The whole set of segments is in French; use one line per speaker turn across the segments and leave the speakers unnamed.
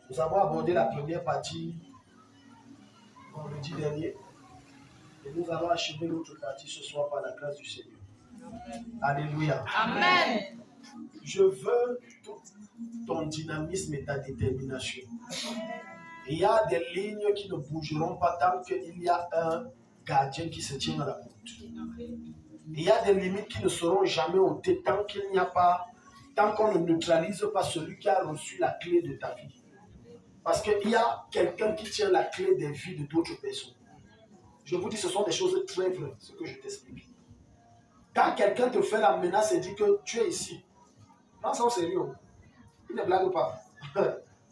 Nous avons abordé la première partie vendredi dernier et nous allons achever l'autre partie ce soir par la grâce du Seigneur. Alléluia.
Amen.
Je veux tout ton dynamisme et ta détermination. Il y a des lignes qui ne bougeront pas tant qu'il y a un gardien qui se tient à la porte. Il y a des limites qui ne seront jamais ôtées tant qu'il n'y a pas, tant qu'on ne neutralise pas celui qui a reçu la clé de ta vie. Parce qu'il y a quelqu'un qui tient la clé des vies de d'autres personnes. Je vous dis, ce sont des choses très vraies, ce que je t'explique. Quand quelqu'un te fait la menace et dit que tu es ici, non, c'est au sérieux. Il ne blague pas.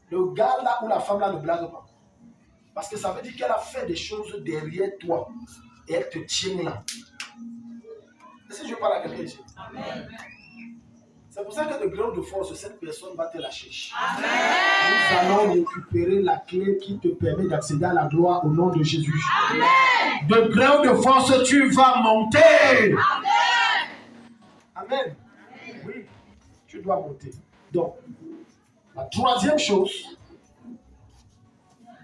Le gars là ou la femme là ne blague pas. Parce que ça veut dire qu'elle a fait des choses derrière toi et elle te tient là. Est-ce que je parle à quelqu'un ici? Amen. C'est pour ça que de gré de force, cette personne va te lâcher. Amen. Nous allons récupérer la clé qui te permet d'accéder à la gloire au nom de Jésus. Amen. De gré de force, tu vas monter. Amen. Amen. Oui, tu dois monter. Donc, la troisième chose,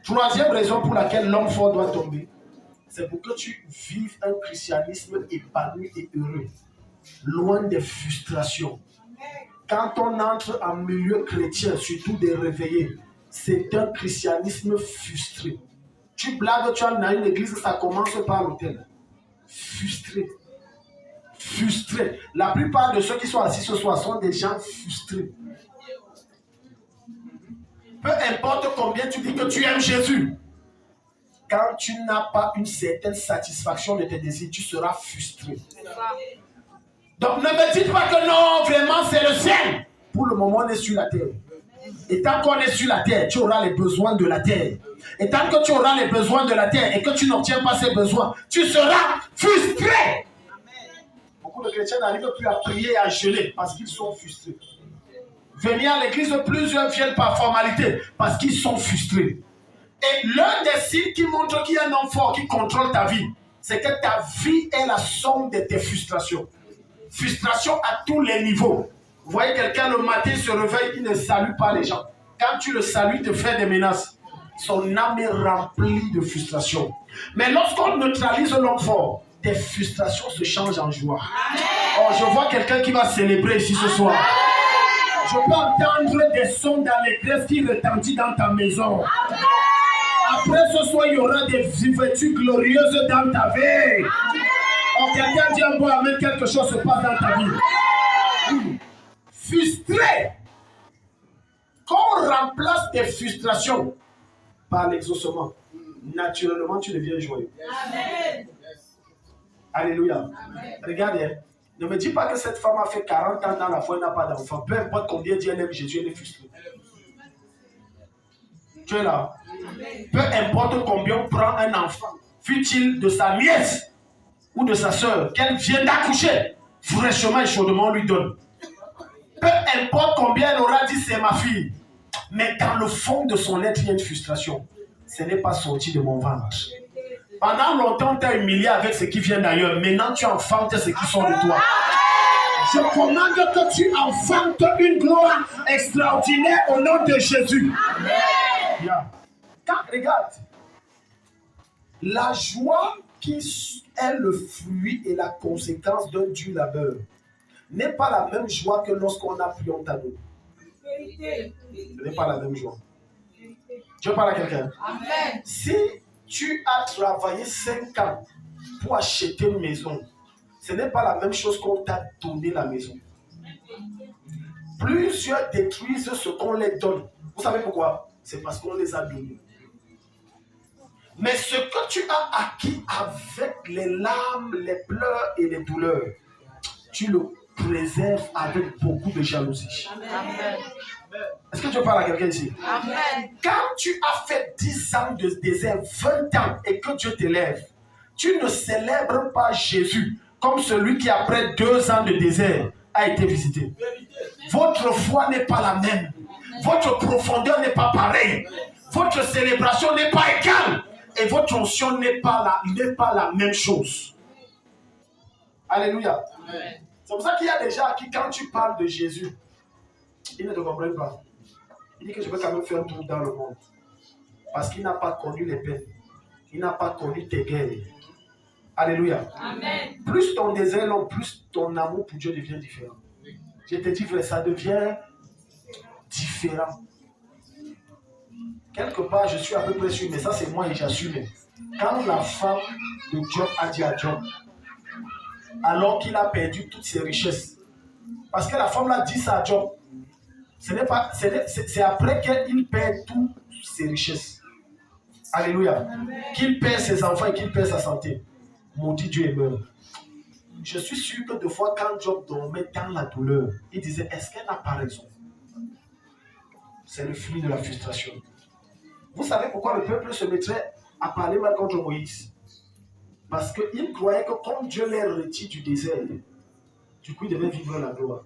troisième raison pour laquelle l'homme fort doit tomber, c'est pour que tu vives un christianisme épanoui et heureux, loin des frustrations. Quand on entre en milieu chrétien, surtout des réveillés, c'est un christianisme frustré. Tu blagues, tu as une église, ça commence par l'autel. Frustré. Frustré. La plupart de ceux qui sont assis ce soir sont des gens frustrés. Peu importe combien tu dis que tu aimes Jésus, quand tu n'as pas une certaine satisfaction de tes désirs, tu seras frustré. Donc ne me dites pas que non, vraiment c'est le ciel. Pour le moment, on est sur la terre. Et tant qu'on est sur la terre, tu auras les besoins de la terre. Et tant que tu auras les besoins de la terre et que tu n'obtiens pas ces besoins, tu seras frustré. Beaucoup de chrétiens n'arrivent plus à prier et à jeûner parce qu'ils sont frustrés. Venir à l'église, plusieurs viennent par formalité parce qu'ils sont frustrés. Et l'un des signes qui montre qu'il y a un homme fort qui contrôle ta vie, c'est que ta vie est la somme de tes frustrations. Frustration à tous les niveaux. Vous voyez quelqu'un le matin se réveille, il ne salue pas les gens. Quand tu le salues, il te fait des menaces. Son âme est remplie de frustration. Mais lorsqu'on neutralise l'homme fort, tes frustrations se changent en joie. Oh, je vois quelqu'un qui va célébrer ici ce soir. Je peux entendre des sons d'allégresse qui retentissent dans ta maison. Après ce soir, il y aura des vertus glorieuses dans ta vie. Oh, quelqu'un dit un bon amen, quelque chose se passe dans ta vie. Frustré. Quand on remplace tes frustrations par l'exaucement, naturellement tu deviens joyeux. Amen. Alléluia. Amen. Regardez, ne me dis pas que cette femme a fait 40 ans dans la foi et n'a pas d'enfant. Peu importe combien Dieu aime Jésus, elle est frustrée. Tu es là. Peu importe combien on prend un enfant, fut-il de sa nièce ou de sa soeur, qu'elle vient d'accoucher, fraîchement et chaudement on lui donne. Peu importe combien elle aura dit c'est ma fille, mais dans le fond de son être, il y a une frustration. Ce n'est pas sorti de mon ventre. Pendant longtemps, tu as humilié avec ce qui vient d'ailleurs. Maintenant, tu enfantes ce qui sort de toi. Je commande que tu enfantes une gloire extraordinaire au nom de Jésus. Amen. Quand, regarde, la joie qui est le fruit et la conséquence d'un dur labeur n'est pas la même joie que lorsqu'on a pris honte à nous. Ce n'est pas la même joie. Je parle à quelqu'un. Amen. Si tu as travaillé 5 ans pour acheter une maison, ce n'est pas la même chose qu'on t'a donné la maison. Plusieurs détruisent ce qu'on les donne. Vous savez pourquoi? C'est parce qu'on les a donnés. Mais ce que tu as acquis avec les larmes, les pleurs et les douleurs, tu le préserves avec beaucoup de jalousie. Amen. Est-ce que tu parles à quelqu'un ici? Amen. Quand tu as fait 10 ans de désert, 20 ans et que Dieu t'élève, tu ne célèbres pas Jésus comme celui qui après 2 ans de désert a été visité. Votre foi n'est pas la même. Votre profondeur n'est pas pareille. Votre célébration n'est pas égale. Et votre onction n'est pas la même chose. Alléluia. Amen. C'est pour ça qu'il y a des gens à qui, quand tu parles de Jésus, ils ne te comprennent pas. Il dit que je vais quand même faire un tour dans le monde. Parce qu'il n'a pas connu les peines. Il n'a pas connu tes guerres. Alléluia. Amen. Plus ton désir long, plus ton amour pour Dieu devient différent. Je te dis, frère, ça devient différent. Quelque part, je suis à peu près sûr, mais ça c'est moi et j'assume. Quand la femme de Job a dit à Job, alors qu'il a perdu toutes ses richesses, parce que la femme l'a dit ça à Job, c'est après qu'il perd toutes ses richesses. Alléluia. Qu'il perd ses enfants et qu'il perd sa santé. Maudit Dieu et meurt. Je suis sûr que des fois, quand Job dormait dans la douleur, il disait, est-ce qu'elle n'a pas raison? C'est le fruit de la frustration. Vous savez pourquoi le peuple se mettrait à parler mal contre Moïse? Parce qu'il croyait que comme Dieu les retire du désert, du coup, ils devaient vivre la gloire.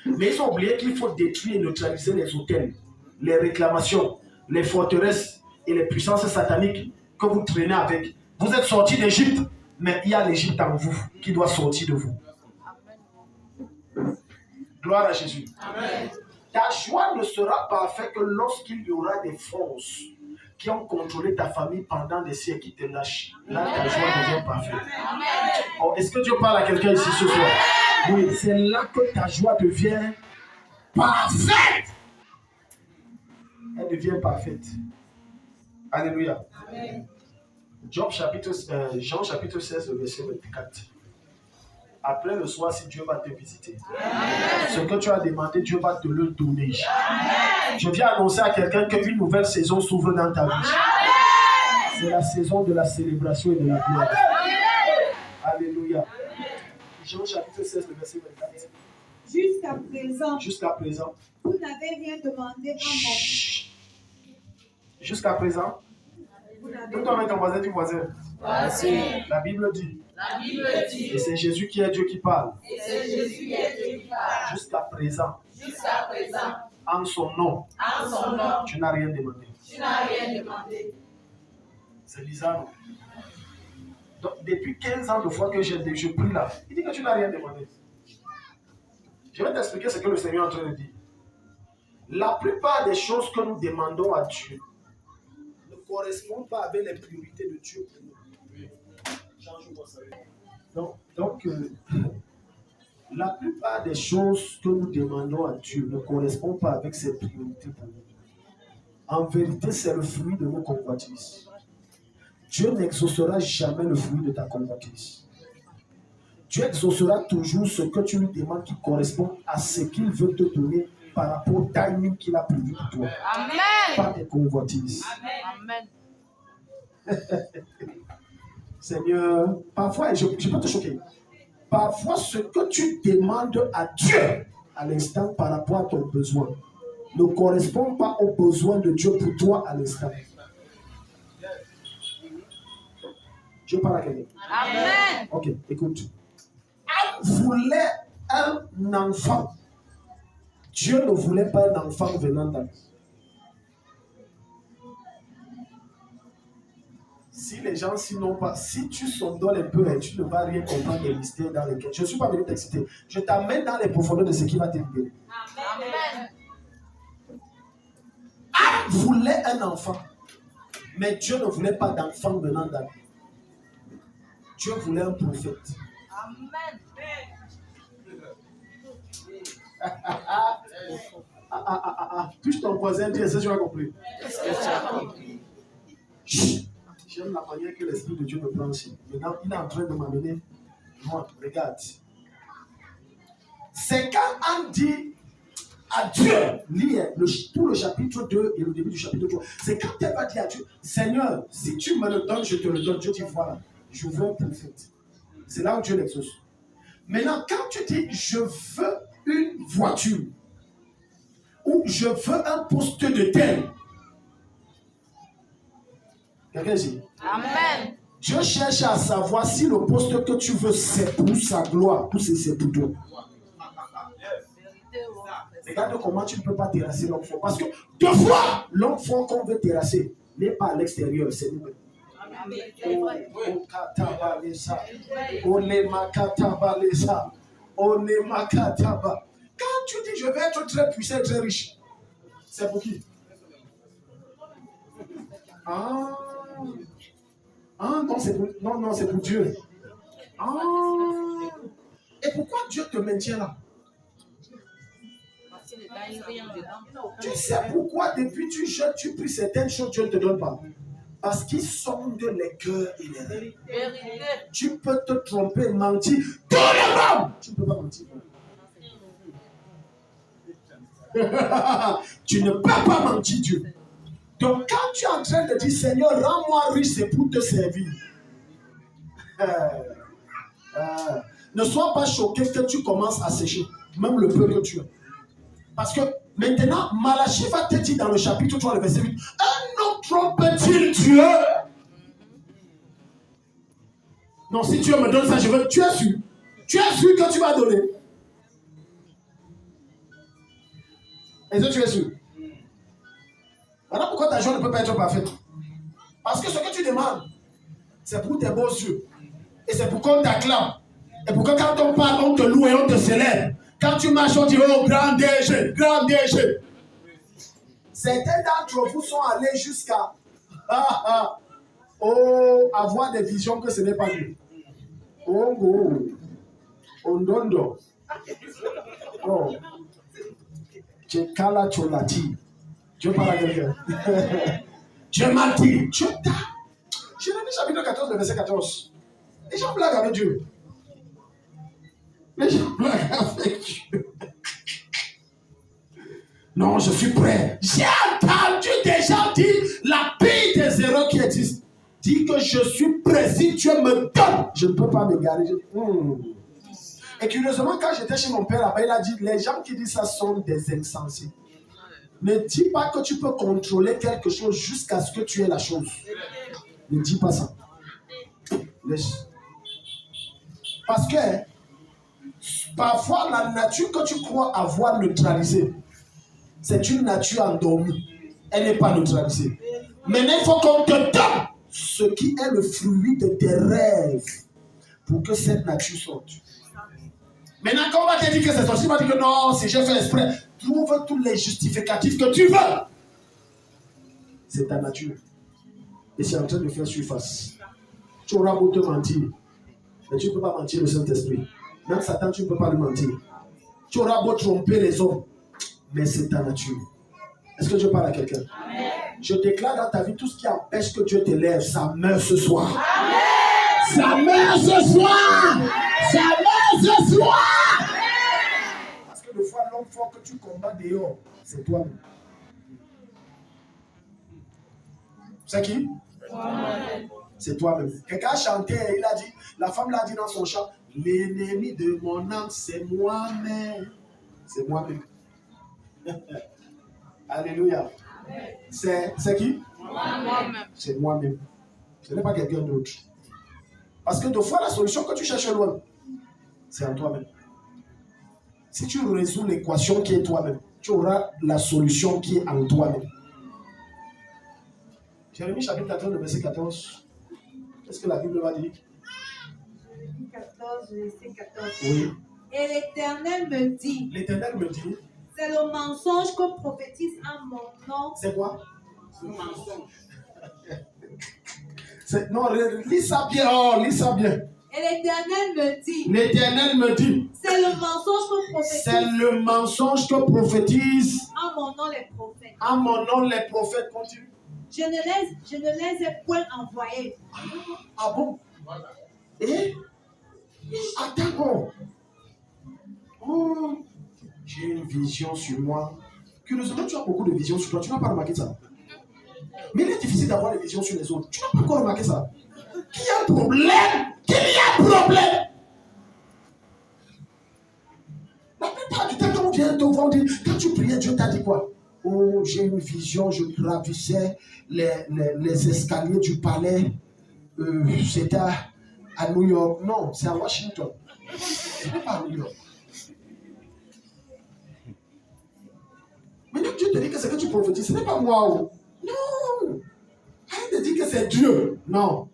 Mais ils ont oublié qu'il faut détruire et neutraliser les hôtels, les réclamations, les forteresses et les puissances sataniques que vous traînez avec. Vous êtes sortis d'Égypte, mais il y a l'Égypte en vous qui doit sortir de vous. Gloire à Jésus. Amen. Ta joie ne sera parfaite que lorsqu'il y aura des forces qui ont contrôlé ta famille pendant des siècles qui te lâchent. Là, ta joie devient parfaite. Oh, est-ce que Dieu parle à quelqu'un ici ce soir? Oui, c'est là que ta joie devient parfaite. Elle devient parfaite. Alléluia. Amen. Jean chapitre 16, verset 24. Après le soir, si Dieu va te visiter, amen, ce que tu as demandé, Dieu va te le donner. Amen. Je viens annoncer à quelqu'un qu'une nouvelle saison s'ouvre dans ta vie. Amen. C'est la saison de la célébration et de la gloire. Amen. Alléluia. Jean chapitre 16, verset 24.
Jusqu'à présent, vous n'avez rien demandé à mon nom.
Jusqu'à présent, tout le monde ton voisin du voisin. Voici. La Bible dit. Et c'est Jésus qui est Dieu qui parle. Jusqu'à présent. En son nom. Tu n'as rien demandé. C'est bizarre, non? Donc, depuis 15 ans de fois que je prie là, il dit que tu n'as rien demandé. Je vais t'expliquer ce que le Seigneur est en train de dire. La plupart des choses que nous demandons à Dieu ne correspondent pas avec les priorités de Dieu pour nous. Donc, la plupart des choses que nous demandons à Dieu ne correspondent pas avec ses priorités pour nous. En vérité, c'est le fruit de nos convoitises. Dieu n'exaucera jamais le fruit de ta convoitise. Dieu exaucera toujours ce que tu lui demandes qui correspond à ce qu'il veut te donner par rapport au timing qu'il a prévu pour toi. Amen. Pas tes convoitises. Amen. Seigneur, parfois, je peux te choquer. Parfois, ce que tu demandes à Dieu à l'instant par rapport à ton besoin ne correspond pas aux besoins de Dieu pour toi à l'instant. Dieu parle à quelqu'un. Amen. Ok, écoute. On voulait un enfant. Dieu ne voulait pas un enfant venant d'Adam. Si les gens n'ont pas, si tu sondoles un peu et tu ne vas rien comprendre des mystères dans lesquels. Je ne suis pas venu t'exciter. Je t'amène dans les profondeurs de ce qui va te libérer. Amen. Adam voulait un enfant, mais Dieu ne voulait pas d'enfant venant d'Adam. Dieu voulait un prophète. Amen. Touche ton voisin, dis, est-ce que tu as compris? J'aime la manière que l'Esprit de Dieu me prend ici. Maintenant, il est en train de m'amener. Moi, regarde. C'est quand on dit à Dieu, lis tout le chapitre 2 et le début du chapitre 3. C'est quand elle va dire à Dieu, Seigneur, si tu me le donnes, je te le donne. Dieu dit, voilà, je veux un prophète. C'est là où Dieu l'exauce. Maintenant, quand tu dis, je veux une voiture, ou je veux un poste de tel, quelqu'un dit, amen. Dieu cherche à savoir si le poste que tu veux, c'est pour sa gloire, ou c'est pour toi. Regarde comment tu ne peux pas terrasser l'homme fort. Parce que deux fois, l'homme fort qu'on veut terrasser n'est pas à l'extérieur, c'est nous-mêmes. Quand tu dis je vais être très puissant, très riche, c'est pour qui? Ah, non, c'est pour Dieu. Ah. Et pourquoi Dieu te maintient là? Tu sais pourquoi depuis tu jeûnes, tu pries certaines choses, Dieu ne te donne pas? Parce qu'ils sondent les cœurs et les rêves. Tu peux te tromper, mentir. Tout le monde! Tu ne peux pas mentir. Tu ne peux pas mentir Dieu. Donc quand tu es en train de dire Seigneur, rends-moi riche, c'est pour te servir. Ne sois pas choqué que tu commences à sécher, même le peu que tu as. Parce que maintenant, Malachie va te dire dans le chapitre 3, le verset 8, un homme trompe-t-il Dieu? Non, si Dieu me donne ça, je veux. Tu es sûr? Tu es sûr que tu vas donner? Est-ce que tu es sûr? Voilà pourquoi ta joie ne peut pas être parfaite. Parce que ce que tu demandes, c'est pour tes beaux yeux. Et c'est pour qu'on t'acclame. Et pour que quand on parle, on te loue et on te célèbre. Quand tu marches, on dit oh, grand DG, grand DG. Certains d'entre vous sont allés jusqu'à avoir des visions que ce n'est pas lui. Ondondo. Oh. Chekala Cholati. Dieu parle à quelqu'un. Dieu m'a dit. Dieu t'a. Jérémie chapitre 14, le verset 14. Les gens blaguent avec Dieu. Les gens blaguent avec Dieu. Non, je suis prêt. J'ai entendu des gens dire la pire des erreurs qui existent. Dis que je suis prêt. Si Dieu me donne, je ne peux pas m'égarer. Et curieusement, quand j'étais chez mon père là-bas, il a dit les gens qui disent ça sont des insensés. Ne dis pas que tu peux contrôler quelque chose jusqu'à ce que tu aies la chose. Ne dis pas ça. Parce que parfois, la nature que tu crois avoir neutralisée, c'est une nature endormie. Elle n'est pas neutralisée. Maintenant, il faut qu'on te donne ce qui est le fruit de tes rêves pour que cette nature sorte. Maintenant, quand on va te dire que c'est sorti, on va dire que non, si j'ai fait exprès, trouve tous les justificatifs que tu veux. C'est ta nature. Et c'est en train de faire surface. Tu auras beau te mentir, mais tu ne peux pas mentir le Saint-Esprit. Même Satan, tu ne peux pas lui mentir. Tu auras beau tromper les hommes, mais c'est ta nature. Est-ce que Dieu parle à quelqu'un? Amen. Je déclare dans ta vie tout ce qui empêche que Dieu t'élève, ça meurt ce soir. Amen. Ça meurt ce soir. Amen. Ça meurt ce soir. Amen. Parce que le fois l'homme fort que tu combats dehors, c'est toi-même. C'est qui? Amen. C'est toi-même. Quelqu'un a chanté et il a dit, la femme l'a dit dans son chant, l'ennemi de mon âme, c'est moi-même. C'est moi-même. Alléluia. C'est qui? Moi-même. C'est moi-même. Ce n'est pas quelqu'un d'autre. Parce que des fois, la solution que tu cherches loin, c'est en toi-même. Si tu résous l'équation qui est toi-même, tu auras la solution qui est en toi-même. Jérémie chapitre 14, verset 14. Qu'est-ce que la Bible va dire?
Jérémie 14, verset 14.
Oui.
Et l'Éternel me dit.
L'Éternel me dit.
C'est le mensonge qu'on prophétise en mon nom.
C'est quoi? Le mensonge. Non, lis ça bien. Oh, lis ça bien.
Et l'Éternel me dit.
L'Éternel me dit.
C'est le mensonge qu'on prophétise.
C'est le mensonge que prophétise.
En mon nom les prophètes.
En mon nom les prophètes. Continue.
Je ne les ai point envoyés.
Ah bon? Et? Attends bon. Oh. J'ai une vision sur moi. Curieusement, tu as beaucoup de visions sur toi. Tu n'as pas remarqué ça. Mais il est difficile d'avoir des visions sur les autres. Tu n'as pas encore remarqué ça. Qu'il y a un problème. Qu'il y a un problème. La plupart du temps, quand on vient te voir, quand tu priais, Dieu t'a dit quoi? Oh, j'ai une vision, je gravissais les escaliers du palais. C'était à New York. Non, c'est à Washington. Ce n'est pas à New York. Mais Dieu te dit que c'est que tu prophétises, ce n'est pas moi. Oh. Non. Arrête de dire que c'est Dieu. Non.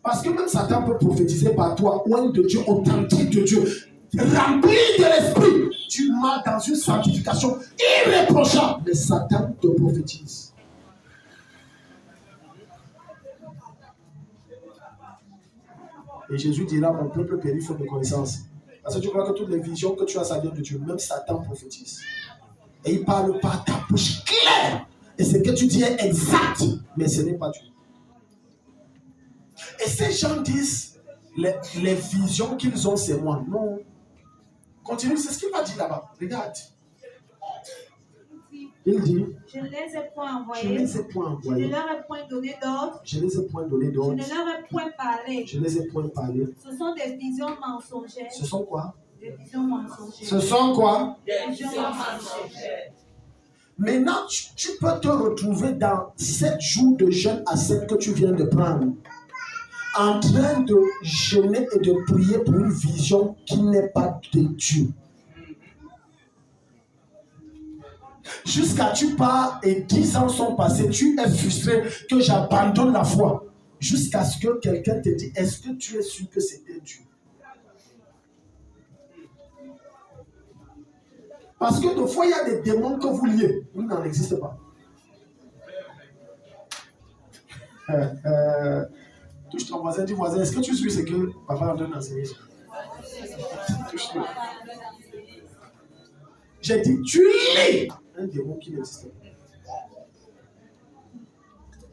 Parce que même Satan peut prophétiser par toi, loin de Dieu, authentique de Dieu, rempli de l'esprit. Tu marches dans une sanctification irréprochable. Mais Satan te prophétise. Et Jésus dira, mon peuple périt faute de connaissance. Parce que tu crois que toutes les visions que tu as, ça vient de Dieu. Même Satan prophétise. Et il parle par ta bouche claire. Et ce que tu dis est exact. Mais ce n'est pas Dieu. Et ces gens disent, les visions qu'ils ont, c'est moi. Non. Continue, c'est ce qu'il va dire là-bas. Regarde. Il dit,
je ne les ai point
je
envoyés.
les ai point
Je ne
envoyés.
leur ai point donné d'ordre.
Je les ai point donné
Je
d'ordre.
ne leur ai point parlé.
Je les ai point parlé.
Ce sont des visions mensongères.
Ce sont quoi?
Des visions mensongères.
Ce sont quoi?
Des visions mensongères.
Maintenant, tu peux te retrouver dans 7 jours de jeûne à 7 que tu viens de prendre, en train de jeûner et de prier pour une vision qui n'est pas de Dieu. Jusqu'à tu pars et 10 ans sont passés, tu es frustré que j'abandonne la foi. Jusqu'à ce que quelqu'un te dise, est-ce que tu es sûr que c'était Dieu? Parce que des fois, il y a des démons que vous liez. Ils n'en existent pas. Touche ton voisin, dis voisin, est-ce que tu suis ce que papa est en train d'enseigner? Touche-le. J'ai dit, tu lis un démon qui n'existe pas.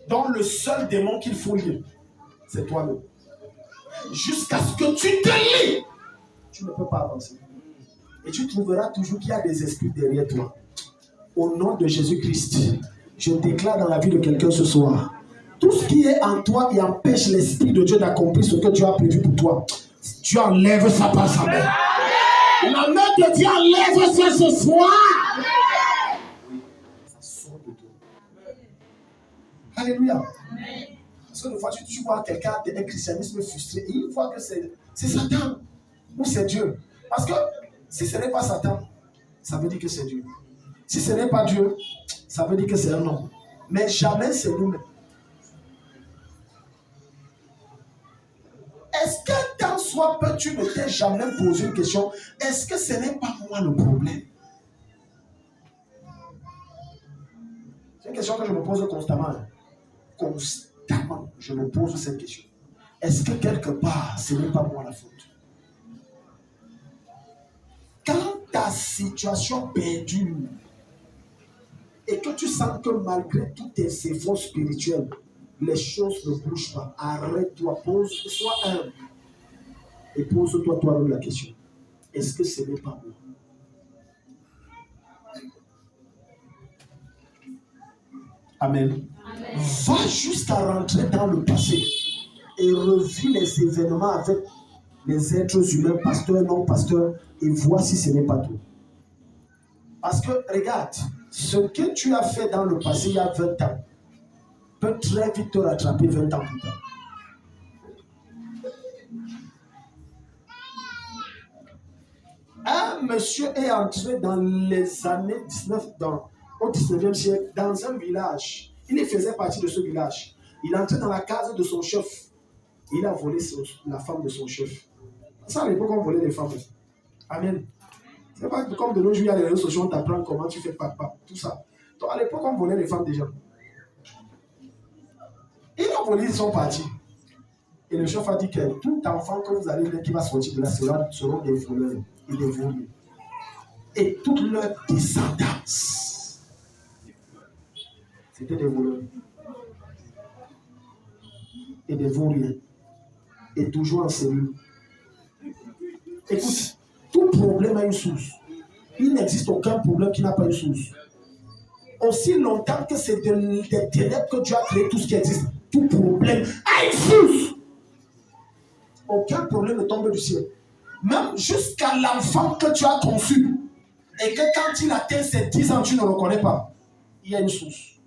Donc le seul démon qu'il faut lire, c'est toi-même. Jusqu'à ce que tu te lis, tu ne peux pas avancer. Et tu trouveras toujours qu'il y a des esprits derrière toi. Au nom de Jésus-Christ, je déclare dans la vie de quelqu'un ce soir, tout ce qui est en toi et empêche l'Esprit de Dieu d'accomplir ce que Dieu a prévu pour toi, Dieu enlève ça par sa main. La main de Dieu enlève ça ce soir. Ça sort de toi. Alléluia. Parce que des fois, tu vois quelqu'un d'un christianisme frustré et il voit que c'est Satan ou c'est Dieu. Parce que si ce n'est pas Satan, ça veut dire que c'est Dieu. Si ce n'est pas Dieu, ça veut dire que c'est un homme. Mais jamais c'est nous-mêmes. Est-ce que tant soit peu, tu ne t'es jamais posé une question, est-ce que ce n'est pas moi le problème? C'est une question que je me pose constamment. Constamment, je me pose cette question. Est-ce que quelque part, ce n'est pas moi la faute? Quand ta situation perdure et que tu sens que malgré tous tes efforts spirituels, les choses ne bougent pas, arrête-toi, sois humble et pose-toi toi-même la question. Est-ce que ce n'est pas moi? Amen. Amen. Va jusqu'à rentrer dans le passé et revis les événements avec les êtres humains, pasteurs, non pasteurs, et vois si ce n'est pas tout. Parce que, regarde, ce que tu as fait dans le passé il y a 20 ans peut très vite te rattraper 20 ans plus tard. Un monsieur est entré dans les années 19, au 19e siècle, dans un village. Il faisait partie de ce village. Il est entré dans la case de son chef. Il a volé la femme de son chef. Ça, à l'époque, on volait les femmes. Amen. C'est pas comme de nos jours, il y a les réseaux sociaux, on t'apprend comment tu fais papa, tout ça. Donc, à l'époque, on volait les femmes des gens. Ils ont volé, ils sont partis. Et le chef a dit que tout enfant que vous allez voir qui va sortir de là seront des voleurs et des volés. Et toute leur descendance, c'était des voleurs et des vauriens. Et toujours en cellule. Écoute, tout problème a une source. Il n'existe aucun problème qui n'a pas une source. Aussi longtemps que c'est des ténèbres que Dieu a créé tout ce qui existe, tout problème a une source. Aucun problème ne tombe du ciel. Même jusqu'à l'enfant que tu as conçu et que quand il atteint ses 10 ans, tu ne le connais pas. Il y a une source.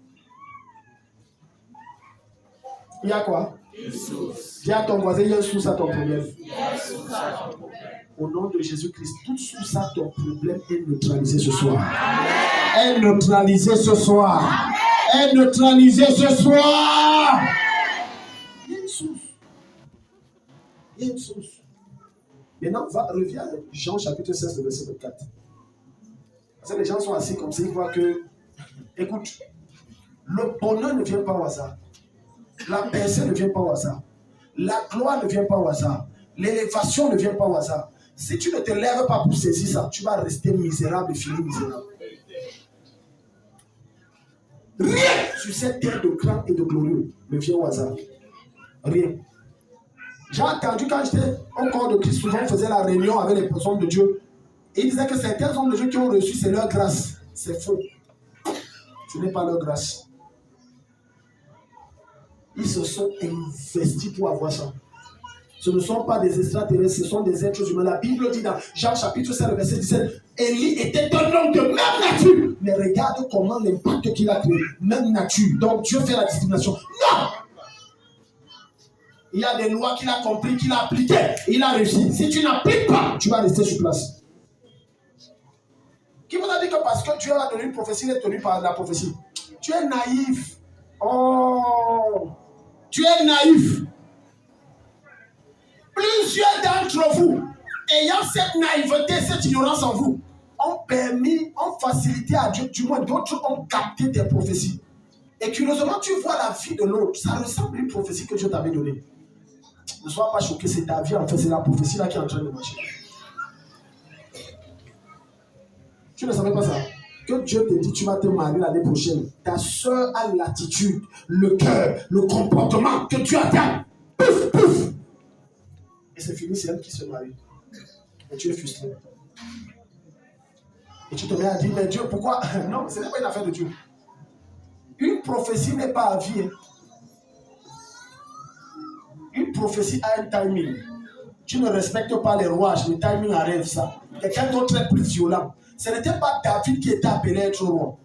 Il y a quoi? Une source. Dis à ton voisin, il y a une source à ton problème. Il y a une source à ton problème. Au nom de Jésus-Christ, toute source à ton problème est neutralisée ce soir. Amen. Est neutralisée ce soir. Amen. Est neutralisée ce soir. Amen. Il y a une source. Il y a une source. Maintenant, reviens à Jean chapitre 16, le verset 24. Parce que les gens sont assis comme ça, ils voient que, écoute, le bonheur ne vient pas au hasard. La percée ne vient pas au hasard. La gloire ne vient pas au hasard. L'élévation ne vient pas au hasard. Si tu ne te lèves pas pour saisir ça, tu vas rester misérable et finir misérable. Rien sur cette terre de grand et de glorieux ne vient au hasard. Rien. J'ai entendu quand j'étais au corps de Christ, souvent on faisait la réunion avec les personnes de Dieu. Et ils disaient que certains hommes de Dieu qui ont reçu, c'est leur grâce. C'est faux. Ce n'est pas leur grâce. Ils se sont investis pour avoir ça. Ce ne sont pas des extraterrestres, ce sont des êtres humains. La Bible dit dans Jean chapitre 7, verset 17, Élie était un homme de même nature. Mais regarde comment l'impact qu'il a créé. Même nature. Donc Dieu fait la discrimination. Non! Il y a des lois qu'il a compris, qu'il a appliquées. Il a réussi. Si tu n'appliques pas, tu vas rester sur place. Qui vous a dit que parce que Dieu a donné une prophétie, il est tenu par la prophétie? Tu es naïf. Oh! Tu es naïf. Plusieurs d'entre vous, ayant cette naïveté, cette ignorance en vous, ont permis, ont facilité à Dieu, du moins d'autres ont capté tes prophéties. Et curieusement, tu vois la vie de l'autre, ça ressemble à une prophétie que Dieu t'avait donnée. Ne sois pas choqué, c'est ta vie, en fait, c'est la prophétie là qui est en train de marcher. Tu ne savais pas ça? Que Dieu te dit, tu vas te marier l'année prochaine. Ta soeur a l'attitude, le cœur, le comportement que Dieu attend. Pouf, pouf. Et c'est fini, c'est elle qui se marie. Et tu es frustré. Et tu te mets à dire, mais Dieu, pourquoi? Non, ce n'est pas une affaire de Dieu. Une prophétie n'est pas à vie. Une prophétie a un timing. Tu ne respectes pas les rouages, le timing arrive ça. Quelqu'un d'autre est plus violent. Ce n'était pas David qui était appelé à être roi.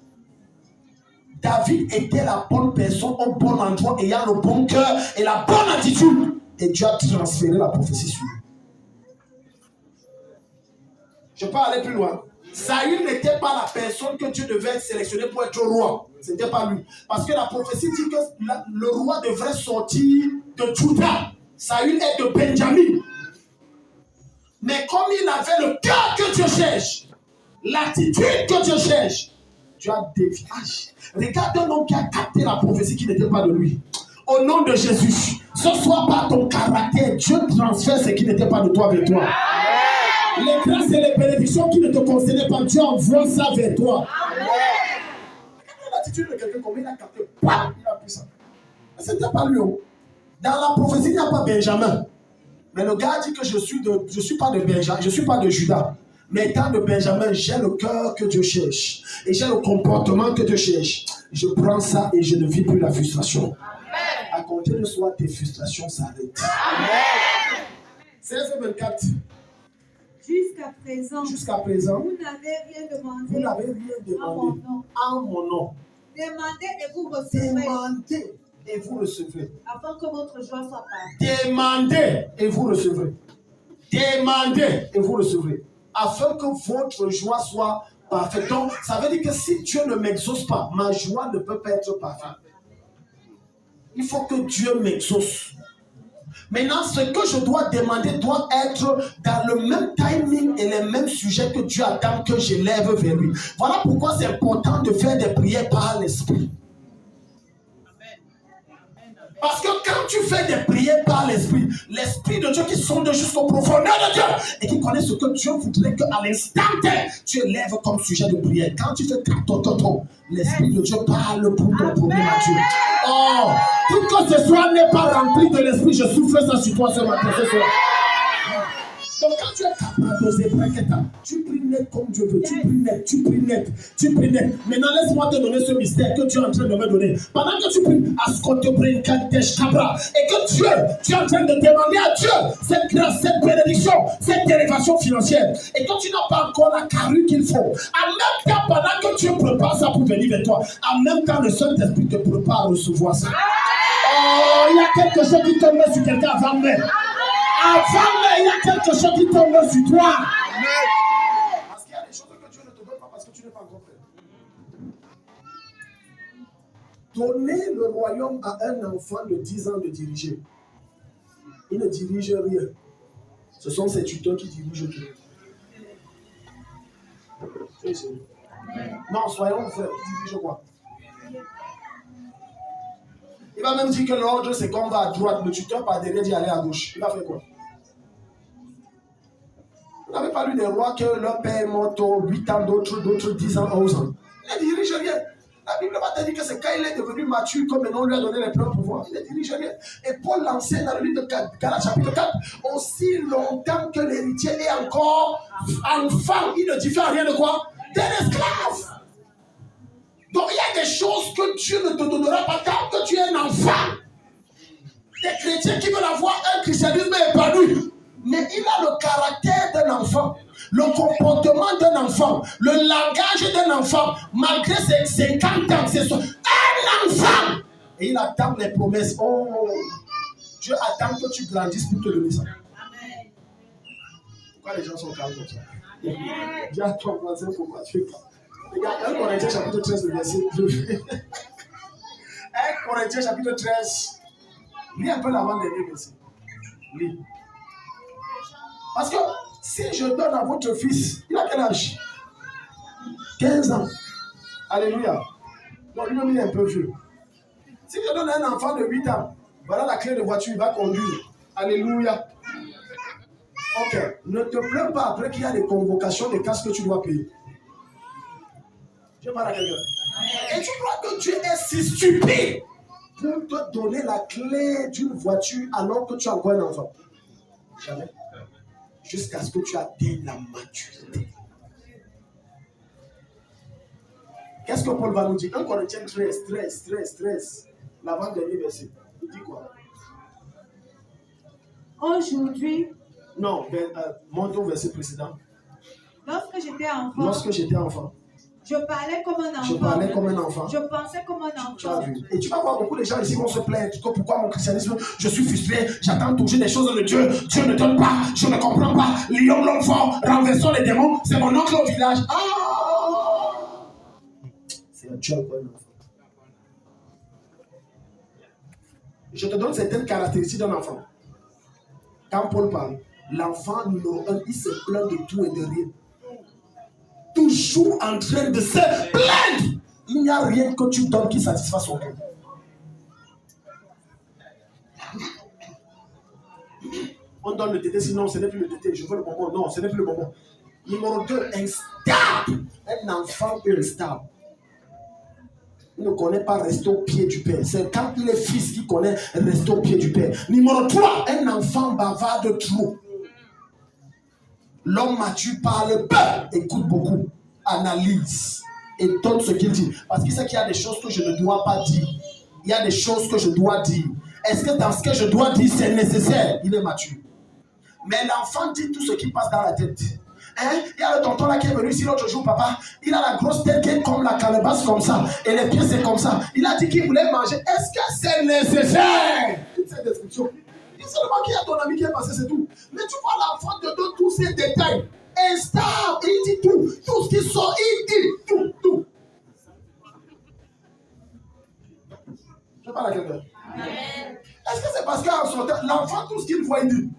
David était la bonne personne au bon endroit, ayant le bon cœur et la bonne attitude. Et Dieu a transféré la prophétie sur lui. Je peux aller plus loin. Saül n'était pas la personne que Dieu devait sélectionner pour être roi. Ce n'était pas lui. Parce que la prophétie dit que le roi devrait sortir de Juda. Saül est de Benjamin. Mais comme il avait le cœur que Dieu cherche, l'attitude que Dieu cherche, Dieu a dévié. Regarde un homme qui a capté la prophétie qui n'était pas de lui. Au nom de Jésus, ce soit par ton caractère, Dieu transfère ce qui n'était pas de toi vers toi. Les grâces et les bénédictions qui ne te concernaient pas, Dieu envoie ça vers toi. Regarde l'attitude de quelqu'un, comme il a capté, il a pris ça. Mais ce n'était pas lui. Dans la prophétie, il n'y a pas Benjamin. Mais le gars dit que je suis pas de Benjamin, je ne suis pas de Judas. Mais étant de Benjamin, j'ai le cœur que Dieu cherche. Et j'ai le comportement que Dieu cherche. Je prends ça et je ne vis plus la frustration. À compter de soi, tes frustrations s'arrêtent. Amen. 16-24. Jusqu'à présent,
vous n'avez rien demandé
en mon nom.
Demandez et vous recevrez.
Demandez et vous recevrez.
Afin que votre joie soit parfaite.
Demandez et vous recevrez. Demandez et vous recevrez. Afin que votre joie soit parfaite. Donc, ça veut dire que si Dieu ne m'exauce pas, ma joie ne peut pas être parfaite. Il faut que Dieu m'exauce. Maintenant, ce que je dois demander doit être dans le même timing et les mêmes sujets que Dieu attend que j'élève vers lui. Voilà pourquoi c'est important de faire des prières par l'esprit. Parce que quand tu fais des prières par l'esprit de Dieu qui sonde jusqu'aux profondeurs de Dieu et qui connaît ce que Dieu voudrait qu'à l'instant tu élèves comme sujet de prière. Quand tu fais l'esprit de Dieu parle pour ton problème à Dieu. Oh, tout que ce soir n'est pas rempli de l'esprit, je souffle ça sur toi ce matin, ce soir. Donc quand tu es capable d'oser braqueta, tu pries net comme Dieu veut, tu pries net, tu pries net, tu pries net. Maintenant laisse-moi te donner ce mystère que tu es en train de me donner. Pendant que tu pries, et que Dieu, tu es en train de demander à Dieu cette grâce, cette bénédiction, cette élévation financière, et que tu n'as pas encore la carrure qu'il faut. En même temps, pendant que Dieu prépare ça pour venir vers toi, en même temps le Saint-Esprit te prépare à recevoir ça. Oh, il y a quelque chose qui tombe sur quelqu'un avant même. Avant, il y a quelque chose qui tombe sur toi. Amen. Parce qu'il y a des choses que Dieu ne te donne pas parce que tu n'es pas encore prêt. Donner le royaume à un enfant de 10 ans de diriger. Il ne dirige rien. Ce sont ses tuteurs qui dirigent tout. Non, soyons frères, il dirige quoi? Il va même dire que l'ordre, c'est qu'on va à droite, le tuteur par derrière dit aller à gauche. Il va faire quoi? des rois que leur père est mort 8 ans, d'autres 10 ans, 11 ans. Il ne dirige rien. La Bible va te dire que c'est quand il est devenu mature que maintenant on lui a donné les pleins pouvoirs. Il ne dirige rien. Et Paul l'enseigne dans le livre de Galates chapitre 4. Aussi longtemps que l'héritier est encore enfant, il ne diffère rien de quoi? D'un esclave. Donc il y a des choses que Dieu ne te donnera pas tant que tu es un enfant. Des chrétiens qui veulent avoir un christianisme épanoui. Mais il a le caractère d'un enfant, le comportement d'un enfant, le langage d'un enfant, malgré ses 50 ans, c'est un enfant. Et il attend les promesses. Oh, Dieu attend que tu grandisses pour te donner ça. Amen. Pourquoi les gens sont calmes comme ça? Dis à ton voisin pourquoi tu es calme. Regarde, 1 Corinthiens chapitre 13, le verset 2. 1 Corinthiens chapitre 13. Lis un peu l'avant-dernier verset. Lis. Parce que si je donne à votre fils, il a quel âge? 15 ans. Alléluia. Donc lui-même il est un peu vieux. Si je donne à un enfant de 8 ans, voilà la clé de voiture, il va conduire. Alléluia. Ok. Ne te plains pas après qu'il y a des convocations, des casques que tu dois payer. Je parle à quelqu'un. Et tu crois que Dieu est si stupide pour te donner la clé d'une voiture alors que tu as encore un enfant? Jamais. Jusqu'à ce que tu atteignes la maturité. Qu'est-ce que Paul va nous dire? 1 Corinthiens 13. L'avant-dernier verset. Il dit quoi?
Aujourd'hui.
Non, monte au verset précédent.
Lorsque j'étais enfant. Je parlais comme un enfant. Je pensais comme un enfant.
Tu as vu. Et tu vas voir beaucoup de gens ici vont se plaindre. Pourquoi mon christianisme, je suis frustré, j'attends toujours des choses de Dieu. Dieu ne donne pas, je ne comprends pas. Lions l'homme fort, renversons les démons. C'est mon oncle au village. Ah! C'est un Dieu encore un enfant. Je te donne certaines caractéristiques d'un enfant. Quand Paul parle, l'enfant numéro 1, il se plaint de tout et de rien. Toujours en train de se plaindre. Il n'y a rien que tu donnes qui satisfasse son cœur. On donne le tété, sinon ce n'est plus le tété. Je veux le bonbon. Non, ce n'est plus le bonbon. Numéro 2, instable. Un enfant instable. Il ne connaît pas rester au pied du père. C'est quand il est fils qu'il connaît rester au pied du père. Numéro 3, un enfant bavarde trop. L'homme mature parle peu, écoute beaucoup, analyse et donne ce qu'il dit. Parce qu'il sait qu'il y a des choses que je ne dois pas dire. Il y a des choses que je dois dire. Est-ce que dans ce que je dois dire, c'est nécessaire? Il est mature. Mais l'enfant dit tout ce qui passe dans la tête. Hein? Il y a le tonton là qui est venu ici l'autre jour, papa. Il a la grosse tête qui est comme la calebasse comme ça. Et les pieds c'est comme ça. Il a dit qu'il voulait manger. Est-ce que c'est nécessaire? Toute cette description. C'est seulement qu'il y a ton ami qui est passé, c'est tout. Mais tu vois, l'enfant te donne tous ces détails. Instable, il dit tout. Tout ce qui sort, il dit tout. Je parle à quelqu'un. Est-ce que c'est parce qu'en son temps, l'enfant, tout ce qu'il voit, il dit?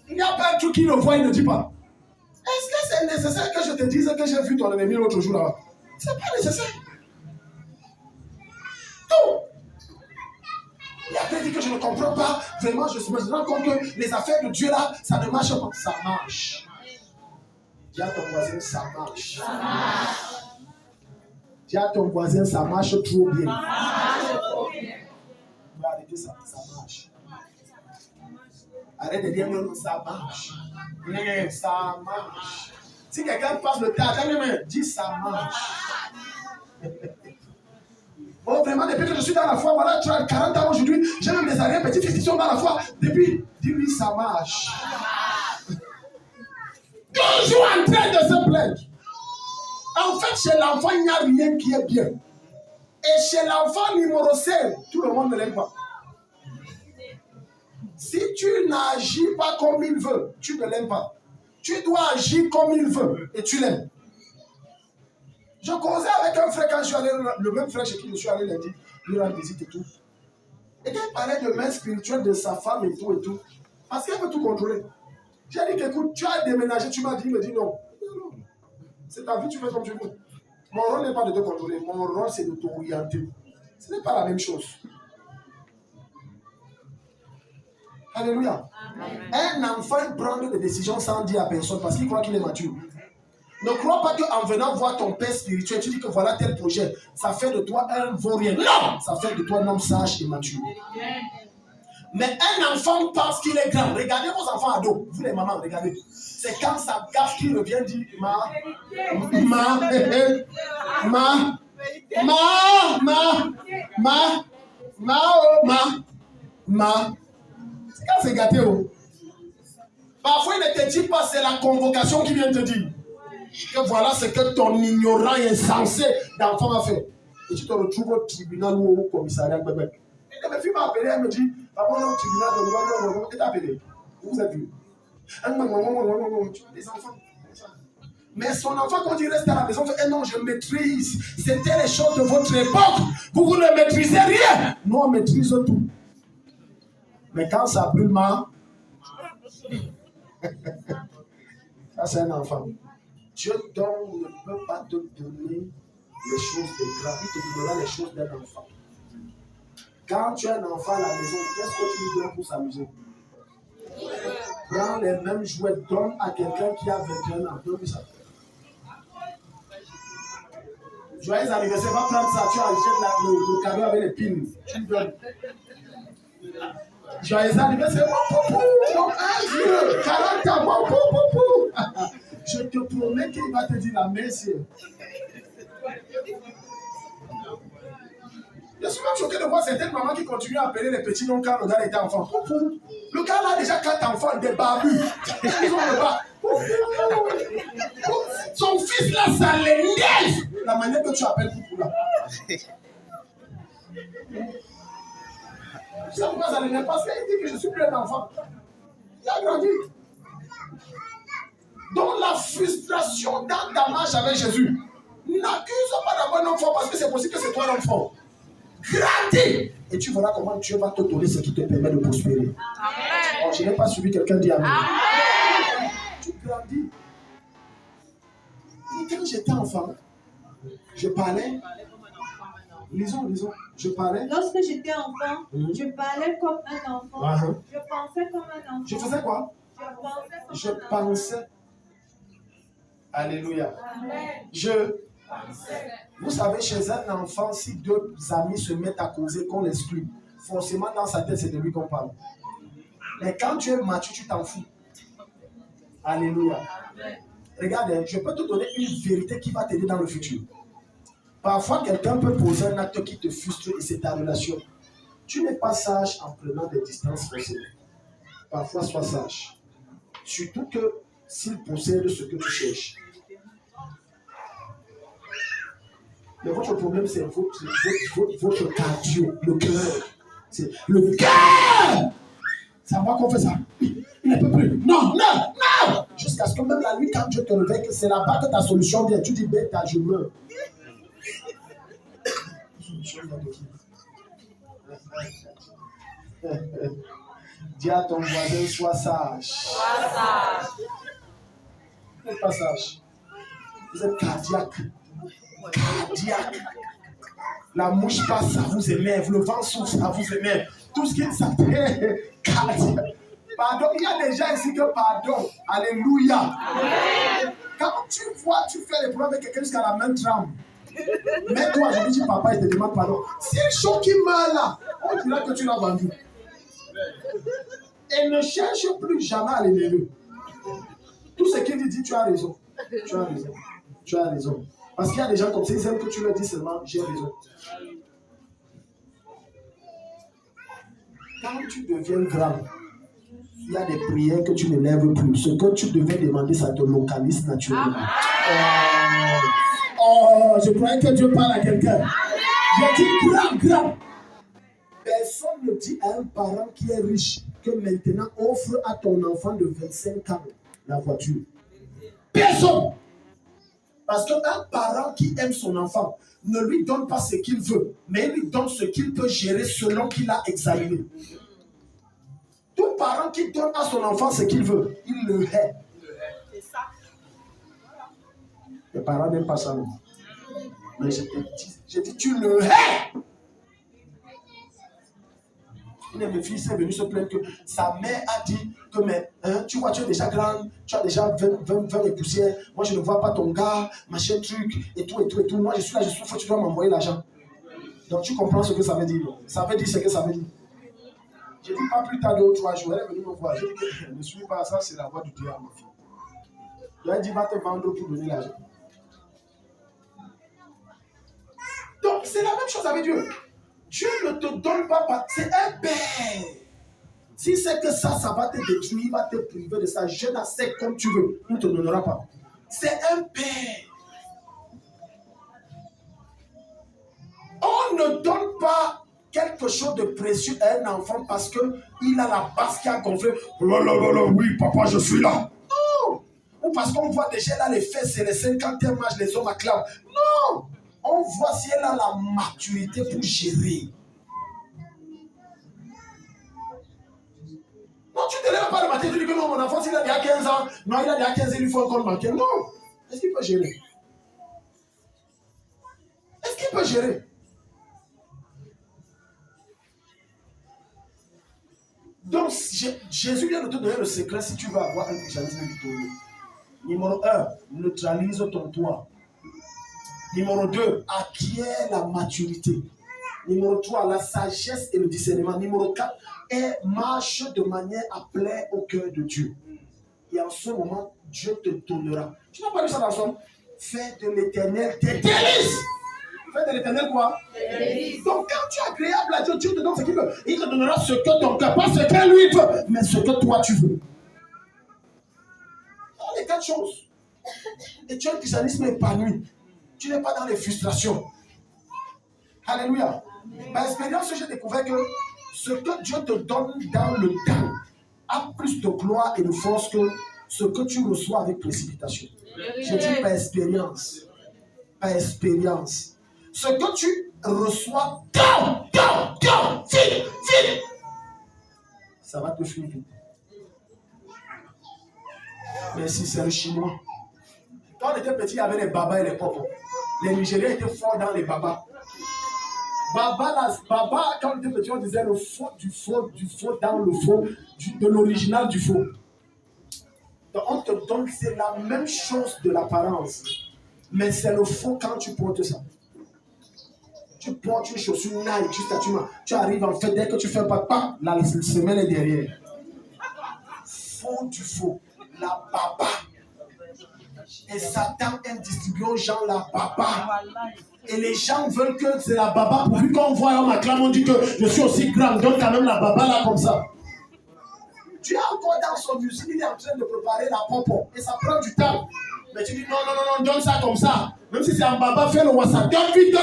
Il n'y a pas un truc qu'il ne voit, il ne dit pas. Est-ce que c'est nécessaire que je te dise que j'ai vu ton ennemi l'autre jour là-bas? C'est pas nécessaire. Tout. Il a bien dit que je ne comprends pas. Vraiment, je me rends compte que les affaires de Dieu là, ça ne marche pas. Ça marche. Dis à ton voisin, ça marche. Ça marche. Dis à ton voisin, ça marche trop bien. Ça marche trop bien. Tu vas arrêter ça, ça marche. Arrête de dire non, ça marche. Ça marche. Si quelqu'un passe le théâtre, dis ça marche. Oh, vraiment, depuis que je suis dans la foi, voilà, tu as 40 ans aujourd'hui, j'ai même des arrières petits-fils qui sont dans la foi. Depuis, dis-lui, ça marche. Toujours en train de se plaindre. En fait, chez l'enfant, il n'y a rien qui est bien. Et chez l'enfant numéro 5, tout le monde ne l'aime pas. Si tu n'agis pas comme il veut, tu ne l'aimes pas. Tu dois agir comme il veut et tu l'aimes. Je causais avec un frère quand je suis allé, le même frère chez qui je suis allé lundi, lui rendre visite et tout. Et quand il parlait de main spirituelle de sa femme et tout, parce qu'elle veut tout contrôler. J'ai dit qu'écoute, tu as déménagé, tu m'as dit, il me dit non. Non. C'est ta vie, tu fais comme tu veux. Mon rôle n'est pas de te contrôler, mon rôle c'est de t'orienter. Ce n'est pas la même chose. Alléluia. Amen. Un enfant prend des décisions sans dire à personne parce qu'il croit qu'il est mature. Ne crois pas qu'en venant voir ton père spirituel, tu dis que voilà tel projet. Ça fait de toi un vaurien. Non! Ça fait de toi un homme sage et mature. Mais un enfant pense qu'il est grand. Regardez vos enfants ados. Vous les mamans, regardez. C'est quand ça gaffe qu'il revient dire ma. C'est quand c'est gâté. Oh. Parfois, il ne te dit pas, c'est la convocation qui vient te dire. Que voilà ce que ton ignorant insensé d'enfant a fait. Et tu te retrouves au tribunal ou au commissariat de Québec. Et ma fille m'a appelé, elle me dit, papa, on est au tribunal de Québec, tu t'es appelé. Vous êtes vu. Des enfants. Mais son enfant, quand il reste à la maison, il dit, non, je maîtrise. C'était les choses de votre époque. Vous ne maîtrisez rien. Nous, on maîtrise tout. Mais quand ça brûle mal, ça c'est un enfant. Dieu ne peut pas te donner les choses de grand. Il te donnera les choses d'un enfant. Quand tu as un enfant à la maison, qu'est-ce que tu lui donnes pour s'amuser? Prends les mêmes jouets, donne à quelqu'un qui a 21 ans. Donne ça. Joyeux anniversaire, va prendre ça. Tu achètes le cadeau avec les pins. Tu lui donnes. Joyeux anniversaire, mon un vieux, 40 ans, mon poupou. Je te promets qu'il va te dire la merci. Je suis même choqué de voir certaines mamans qui continuent à appeler les petits noms quand le gars était enfant. Le gars là a déjà 4 enfants, des barbus. Ils ont le bas. Son fils là, ça l'énerve. La manière que tu appelles Poupou là. Tu sais pourquoi ça l'énerve? Parce qu'il dit que je suis plus un enfant. Il a grandi. Donc la frustration dans ta marche avec Jésus, n'accuse pas d'avoir un enfant parce que c'est possible que c'est toi l'enfant. Grandis et tu verras comment Dieu va te donner ce qui te permet de prospérer. Amen. Oh, je n'ai pas suivi quelqu'un dire amen. Amen. Tu grandis. Et quand j'étais enfant, je parlais. Lisons. Je parlais.
Lorsque j'étais enfant, je parlais comme un enfant. Je pensais comme un enfant.
Je faisais quoi? Je pensais. Alléluia. Amen. Vous savez, chez un enfant, si deux amis se mettent à causer, qu'on l'exclut, forcément dans sa tête, c'est de lui qu'on parle. Mais quand tu es mature, tu t'en fous. Alléluia. Regarde, je peux te donner une vérité qui va t'aider dans le futur. Parfois, quelqu'un peut poser un acte qui te frustre et c'est ta relation. Tu n'es pas sage en prenant des distances forcées. Parfois, sois sage. Surtout que s'il possède ce que tu cherches. Mais votre problème, c'est votre cardio, le cœur. C'est le cœur! C'est à moi qu'on fait ça. Il ne peut plus. Non! Jusqu'à ce que même la nuit, quand Dieu te réveille, c'est là-bas que ta solution vient. Tu dis, bête, je meurs. Dis à ton voisin, sois sage. Vous n'êtes pas sage. Vous êtes cardiaque. La mouche passe, ça vous énerve. Le vent souffle, ça vous énerve. Tout ce qui s'appelle cardiaque. Pardon, il y a des gens ici que pardon. Alléluia. Amen. Quand tu vois, tu fais les problèmes avec quelqu'un jusqu'à la main tremble. Mais toi, je lui dis papa, il te demande pardon. Si le choc qui meurt là, on dira que tu l'as vendu. Et ne cherche plus jamais à l'énerver. Tout ce qu'il dit, tu as raison. Tu as raison. Parce qu'il y a des gens comme ça, ils aiment que tu leur dis seulement, j'ai raison. Quand tu deviens grand, il y a des prières que tu ne lèves plus. Ce que tu devais demander, ça te localise naturellement. Je croyais que Dieu parle à quelqu'un. J'ai dit grand. Personne ne dit à un parent qui est riche que maintenant offre à ton enfant de 25 ans la voiture. Personne. Parce qu'un parent qui aime son enfant ne lui donne pas ce qu'il veut, mais il lui donne ce qu'il peut gérer selon qu'il a examiné. Tout parent qui donne à son enfant ce qu'il veut, il le hait. C'est ça. Les parents n'aiment pas ça. Non. Mais je dis, tu le hais. Une de mes filles est venue se plaindre que sa mère a dit que mais, hein, tu vois, tu es déjà grande, tu as déjà 20 et poussières. Moi, je ne vois pas ton gars, machin truc, et tout, et tout, et tout. Moi, je suis là, je souffre, tu dois m'envoyer l'argent. Donc, tu comprends ce que ça veut dire. Ça veut dire ce que ça veut dire. Je dis pas plus tard de 2 ou 3 jours, elle est venue me voir. Je dis que ne suis pas ça, c'est la voix du diable, ma fille. Je lui ai dit, va te vendre pour donner l'argent. Donc, c'est la même chose avec Dieu. Dieu ne te donne pas, c'est un père. Si c'est que ça va te détruire, il va te priver de ça. Je n'accepte comme tu veux, il ne te donnera pas. C'est un père. On ne donne pas quelque chose de précieux à un enfant parce qu'il a la base qui a gonflé. Oui, papa, je suis là. Non. Ou parce qu'on voit déjà là les fesses et les seins quand elle marche, les hommes acclament. Non. On voit si elle a la maturité pour gérer. Non, tu ne te lèves pas le matin, tu dis que non, mon enfant, s'il a déjà 15 ans, non, il a déjà 15 ans, il lui faut encore manquer. Non. Est-ce qu'il peut gérer? Est-ce qu'il peut gérer? Donc, Jésus vient de te donner le secret si tu veux avoir un christianisme victorieux. Numéro 1, neutralise ton poids. Numéro 2, acquiert la maturité. Numéro 3, la sagesse et le discernement. Numéro 4, marche de manière à plaire au cœur de Dieu. Et en ce moment, Dieu te donnera. Tu n'as pas lu ça dans le psaume? Fais de l'éternel tes délices. Fais de l'éternel quoi? Donc quand tu es agréable à Dieu, Dieu te donne ce qu'il veut. Il te donnera ce que ton cœur, pas ce que lui veut, mais ce que toi tu veux. Dans les 4 choses. Et tu as un christianisme épanoui. Tu n'es pas dans les frustrations. Alléluia. Par expérience, j'ai découvert que ce que Dieu te donne dans le temps a plus de gloire et de force que ce que tu reçois avec précipitation. Je dis par expérience. Par expérience. Ce que tu reçois, vite, ça va te fuir vite. Mais si c'est le chinois. Quand on était petit, il y avait les babas et les popos. Les Nigériens étaient forts dans les babas. Baba, quand on était petit, on disait le faux du faux dans le faux, de l'original du faux. Donc on te donne, c'est la même chose de l'apparence. Mais c'est le faux quand tu portes ça. Tu portes une chaussure Nike, tu arrives en fait, dès que tu fais pas, la semaine est derrière. Faux du faux, la baba. Et Satan aime distribuer aux gens la baba. Et les gens veulent que c'est la baba, pourvu qu'on voit, on m'acclame, on dit que je suis aussi grand, donne quand même la baba là comme ça. Tu es encore dans son usine, il est en train de préparer la popo. Et ça prend du temps. Mais tu dis non, donne ça comme ça. Même si c'est un baba, fais le WhatsApp. Donne vite.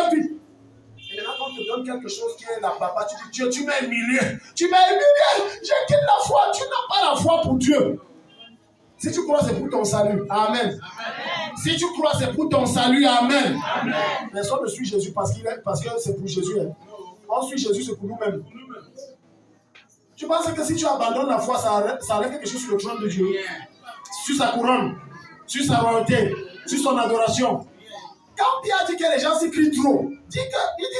Et maintenant, quand on te donne quelque chose qui est la baba, tu dis Dieu, tu m'as humilié. J'ai quitté la foi. Tu n'as pas la foi pour Dieu. Si tu crois, c'est pour ton salut. Amen. Si tu crois, c'est pour ton salut. Amen. Personne ne suit Jésus parce que c'est pour Jésus. Hein. On suit Jésus, c'est pour nous-mêmes. Tu penses que si tu abandonnes la foi, ça enlève quelque chose sur le trône de Dieu, sur sa couronne, sur sa royauté, sur son adoration. Quand Pierre dit que les gens s'écrient trop, il dit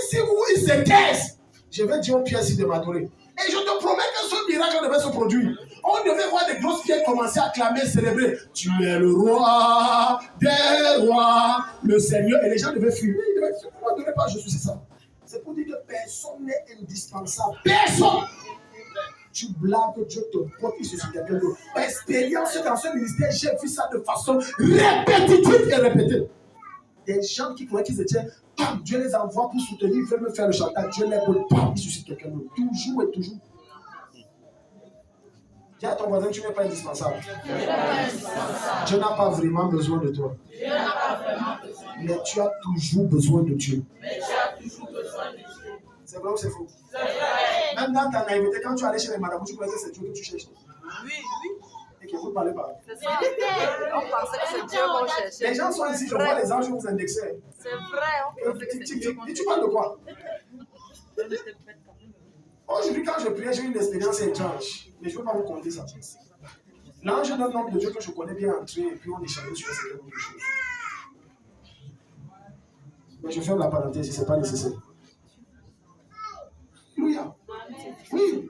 si vous, ils se taisent, je vais dire aux pierres de m'adorer. Et je te promets que ce miracle devait se produire. On devait voir des grosses pierres commencer à clamer, célébrer. Tu es le roi des rois, le Seigneur. Et les gens devaient fuir. Ils devaient dire, ne m'adorez pas, je suis ça. C'est pour dire que personne n'est indispensable. Personne. Tu blagues, Dieu te porte, il se suit quelqu'un d'autre. Par expérience, dans ce ministère, j'ai vu ça de façon répétitive et répétée. Des gens qui croyaient qu'ils étaient, Dieu les envoie pour soutenir, ils veulent me faire le chantage. Dieu les porte, il suscite quelqu'un d'autre. Toujours et toujours. Dis à ton voisin, tu n'es pas indispensable. Dieu n'a pas vraiment besoin de toi. Mais tu as toujours besoin de Dieu. C'est vrai ou c'est faux? C'est vrai. Même dans ta naïveté, quand tu allais chez les marabouts, tu croyais que c'est Dieu que tu cherches. Oui. Et que vous ne parlez pas. C'est ça. On pensait que c'est Dieu qu'on cherchait. Les gens sont ici, je vois les anges vous indexer. C'est vrai, on pensait que c'est Dieu qu'on cherchait. Et tu parles de quoi? Aujourd'hui, quand je priais, j'ai eu une expérience étrange. Mais je ne veux pas vous conter ça. L'ange d'un homme de Dieu que je connais bien entré et puis on échangeait sur un certain nombre de choses. Mais je ferme la parenthèse si ce n'est pas nécessaire. Alléluia. Oui.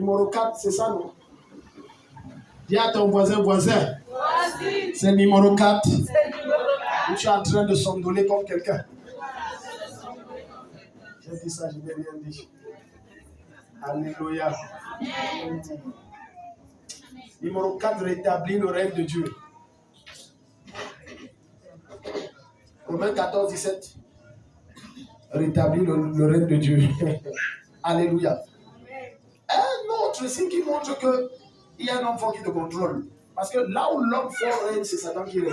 Numéro 4, c'est ça, non? Dis à ton voisin. C'est numéro 4. Ou tu es en train de s'endoler comme quelqu'un. J'ai dit ça, je n'ai rien dit. Alléluia. Numéro 4, rétablir le règne de Dieu. Romains 14, 17. Rétablir le règne de Dieu. Alléluia. Un autre signe qui montre qu'il y a un enfant qui te contrôle. Parce que là où l'homme fort règne, c'est Satan qui règne.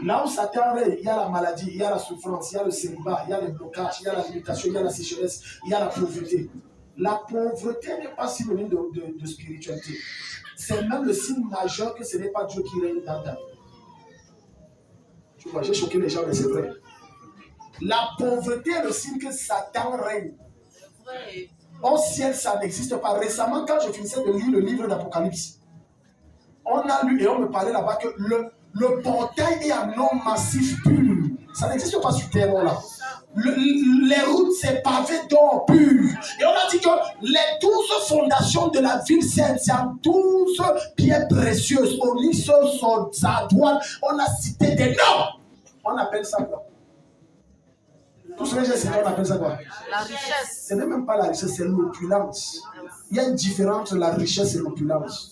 Là où Satan règne, il y a la maladie, il y a la souffrance, il y a le célibat, il y a les blocages, il y a la limitation, il y a la sécheresse, il y a la pauvreté. La pauvreté n'est pas synonyme de spiritualité. C'est même le signe majeur que ce n'est pas Dieu qui règne dans ta vie. Tu vois, j'ai choqué les gens, mais c'est vrai. La pauvreté est le signe que Satan règne. Au ciel, ça n'existe pas. Récemment, quand je finissais de lire le livre d'Apocalypse, on a lu et on me parlait là-bas que le portail est un homme massif pur. Ça n'existe pas sur terre, là. Les routes, c'est pavé d'or pur. Et on a dit que les 12 fondations de la ville sainte, c'est en 12 pierres précieuses, onyx, sardoine. On a cité des noms. On appelle ça quoi? Tout ce que j'ai cité, on appelle ça quoi?
La richesse.
Ce n'est même pas la richesse, c'est l'opulence. Il y a une différence entre la richesse et l'opulence.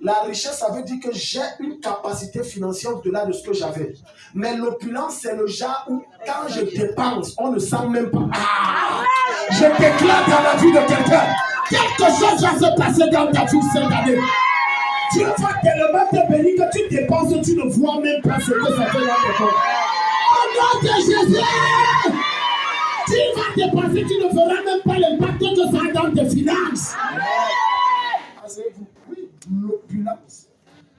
La richesse, ça veut dire que j'ai une capacité financière au-delà de ce que j'avais. Mais l'opulence, c'est le genre où, quand je dépense, on ne sent même pas. Ah! Je déclare dans la vie de quelqu'un. Quelque chose va se passer dans ta vie cette année. Dieu va tellement te bénir que tu dépenses, tu ne vois même pas ce que ça fait dans tes corps. Au nom de Jésus, tu vas dépenser, tu ne verras même pas l'impact que ça a dans tes finances. Asseyez-vous. L'opulence.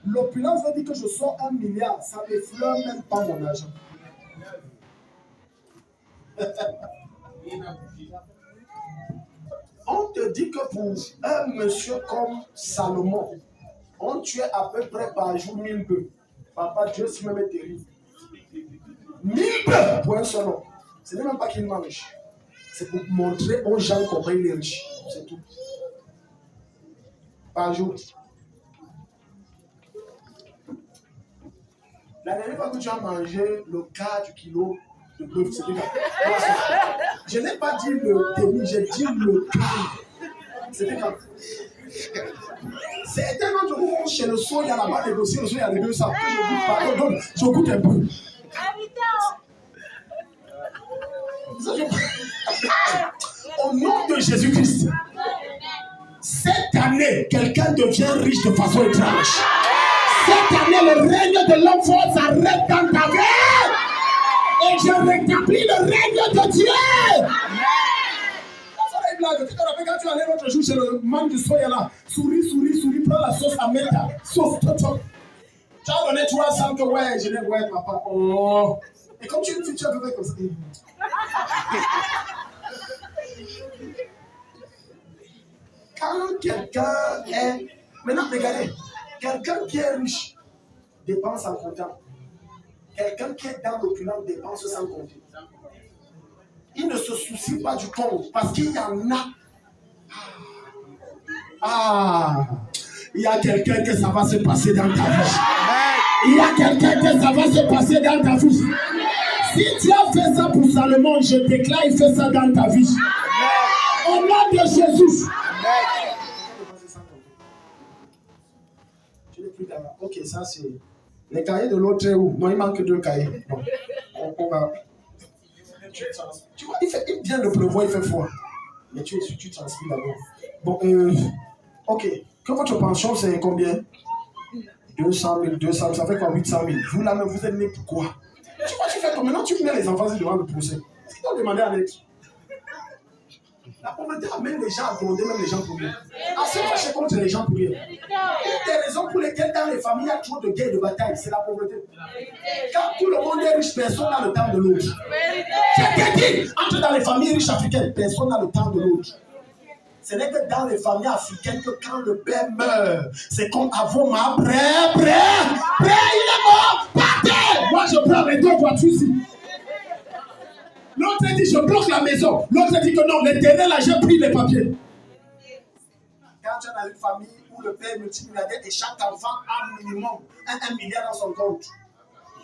L'opulence veut dire que je sors 1 milliard, ça ne effleure même pas mon argent. On te dit que pour un monsieur comme Salomon, on tuait à peu près par jour 1000 bœufs. Papa Dieu, si même est terrible. 1000 bœufs pour un seul homme. Ce n'est même pas qu'il mange. C'est pour montrer aux gens comment il est riche. C'est tout. Par jour. La dernière fois que tu as mangé le quart du kilo de bœuf, c'était quand? Je n'ai pas dit le demi, j'ai dit le quart. C'était quand? C'est tellement de gros chez le soin, il y a là-bas négocié, le soin, il y a les 200. Que je goûte pas, donc je goûte un peu. Au nom de Jésus-Christ, cette année, quelqu'un devient riche de façon étrange. Cette année, le règne de l'homme fort s'arrête dans ta vie. Et je rétablis le règne de Dieu. Quand tu allais l'autre jour chez le man du soya là, souris, prends la sauce à mettre. Sauce, top. Tu as donné 300 que ouais, je l'ai, ouais, papa. Oh. Et comme tu es une fille, tu as fait comme ça. Quand quelqu'un est... Maintenant, regardez. Quelqu'un qui est riche dépense en comptant. Quelqu'un qui est dans l'opulence dépense sans compter. Il ne se soucie pas du compte parce qu'il y en a. Il y a quelqu'un que ça va se passer dans ta vie. Il y a quelqu'un que ça va se passer dans ta vie. Si tu as fait ça pour Salomon, je déclare, il fait ça dans ta vie. Au nom de Jésus. Ok, ça c'est... Les cahiers de l'autre est où? Non, il manque 2 cahiers. Non. On va... Tu vois, il vient de pleuvoir, il fait froid. Mais tu transpires d'abord. Bon, ok. Que votre pension, c'est combien? 200 000, ça fait quoi? 800 000. Vous là même, vous êtes né pourquoi? Tu vois, tu fais comme maintenant, tu mets les enfants devant le procès. Est-ce qu'ils t'ont demandé à l'être? La pauvreté amène les gens à gronder, même les gens pour rien. À se fâcher contre les gens pour rien. Une des raisons pour lesquelles dans les familles il y a trop de guerres et de batailles, c'est la pauvreté. Quand tout le monde est riche, personne n'a le temps de l'autre. J'ai dit, entre dans les familles riches africaines, personne n'a le temps de l'autre. Ce n'est que dans les familles africaines que quand le père meurt, c'est comme avant ma prêt, il est mort, partez. Moi je prends les 2 voitures ici. L'autre dit je bloque la maison. L'autre dit que non, les terrains là, j'ai pris les papiers. Quand tu es dans une famille où le père est multimilliardaire et chaque enfant a minimum 1 milliard dans son compte,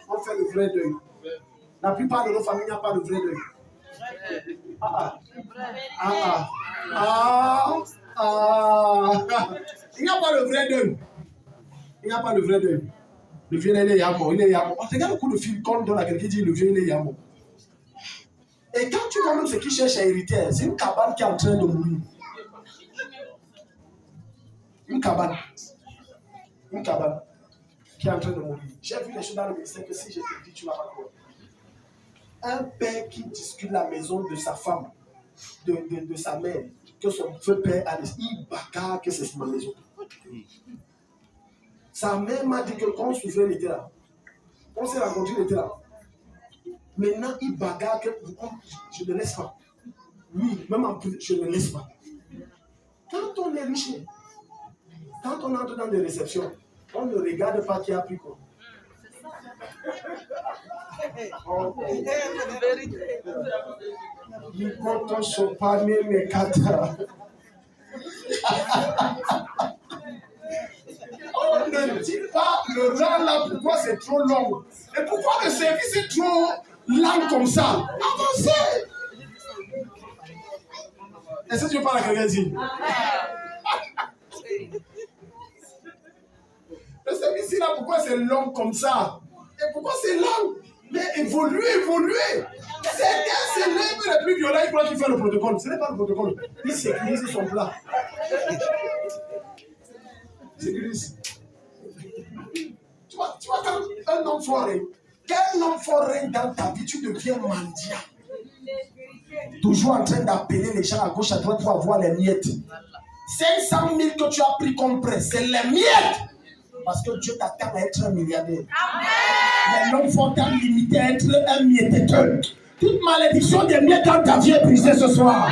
on fait le vrai deuil. La plupart de nos familles n'ont pas le vrai deuil. Il n'y a pas le vrai deuil. Il n'y a pas le vrai deuil. Le vieux, il est yamo. Regarde le coup de fil qu'on donne à quelqu'un qui dit le vieux, il est yamo. Et quand tu vois même ceux qui cherchent à hériter, c'est une cabane qui est en train de mourir. Une cabane qui est en train de mourir. J'ai vu les choses dans le ministère que si je te dis, tu vas pas croire. Un père qui discute la maison de sa femme, de sa mère, que son feu père a dit, il bagarre que c'est ma maison. Sa mère m'a dit que quand on souffrait, il était là. On s'est rencontrés, il était là. Maintenant, il bagarre que je ne laisse pas. Oui, même en plus, je ne laisse pas. Quand on est riche, quand on entre dans des réceptions, on ne regarde pas qui a pris quoi. On ne dit pas le rang là, pourquoi c'est trop long. Et pourquoi le service est trop lent comme ça. Avancez. Est-ce que tu parles à quelqu'un ici? Le service là, pourquoi c'est long comme ça? Et pourquoi c'est long? Mais évoluez. Certains célèbres les plus violents, ils croient qu'il fait le protocole. Ce n'est pas le protocole. Il sécurise son plat. Sécurise. Tu vois, quand un homme foiré, quel homme foiré dans ta vie, tu deviens mendiant. Toujours en train d'appeler les gens à gauche, à droite pour avoir les miettes. 500 000 que tu as pris comme prêt, c'est les miettes. Parce que Dieu t'attend à être un milliardaire. Les hommes font tant limité à être un mietteur. Toute malédiction des miettes dans ta vie est brisée ce soir.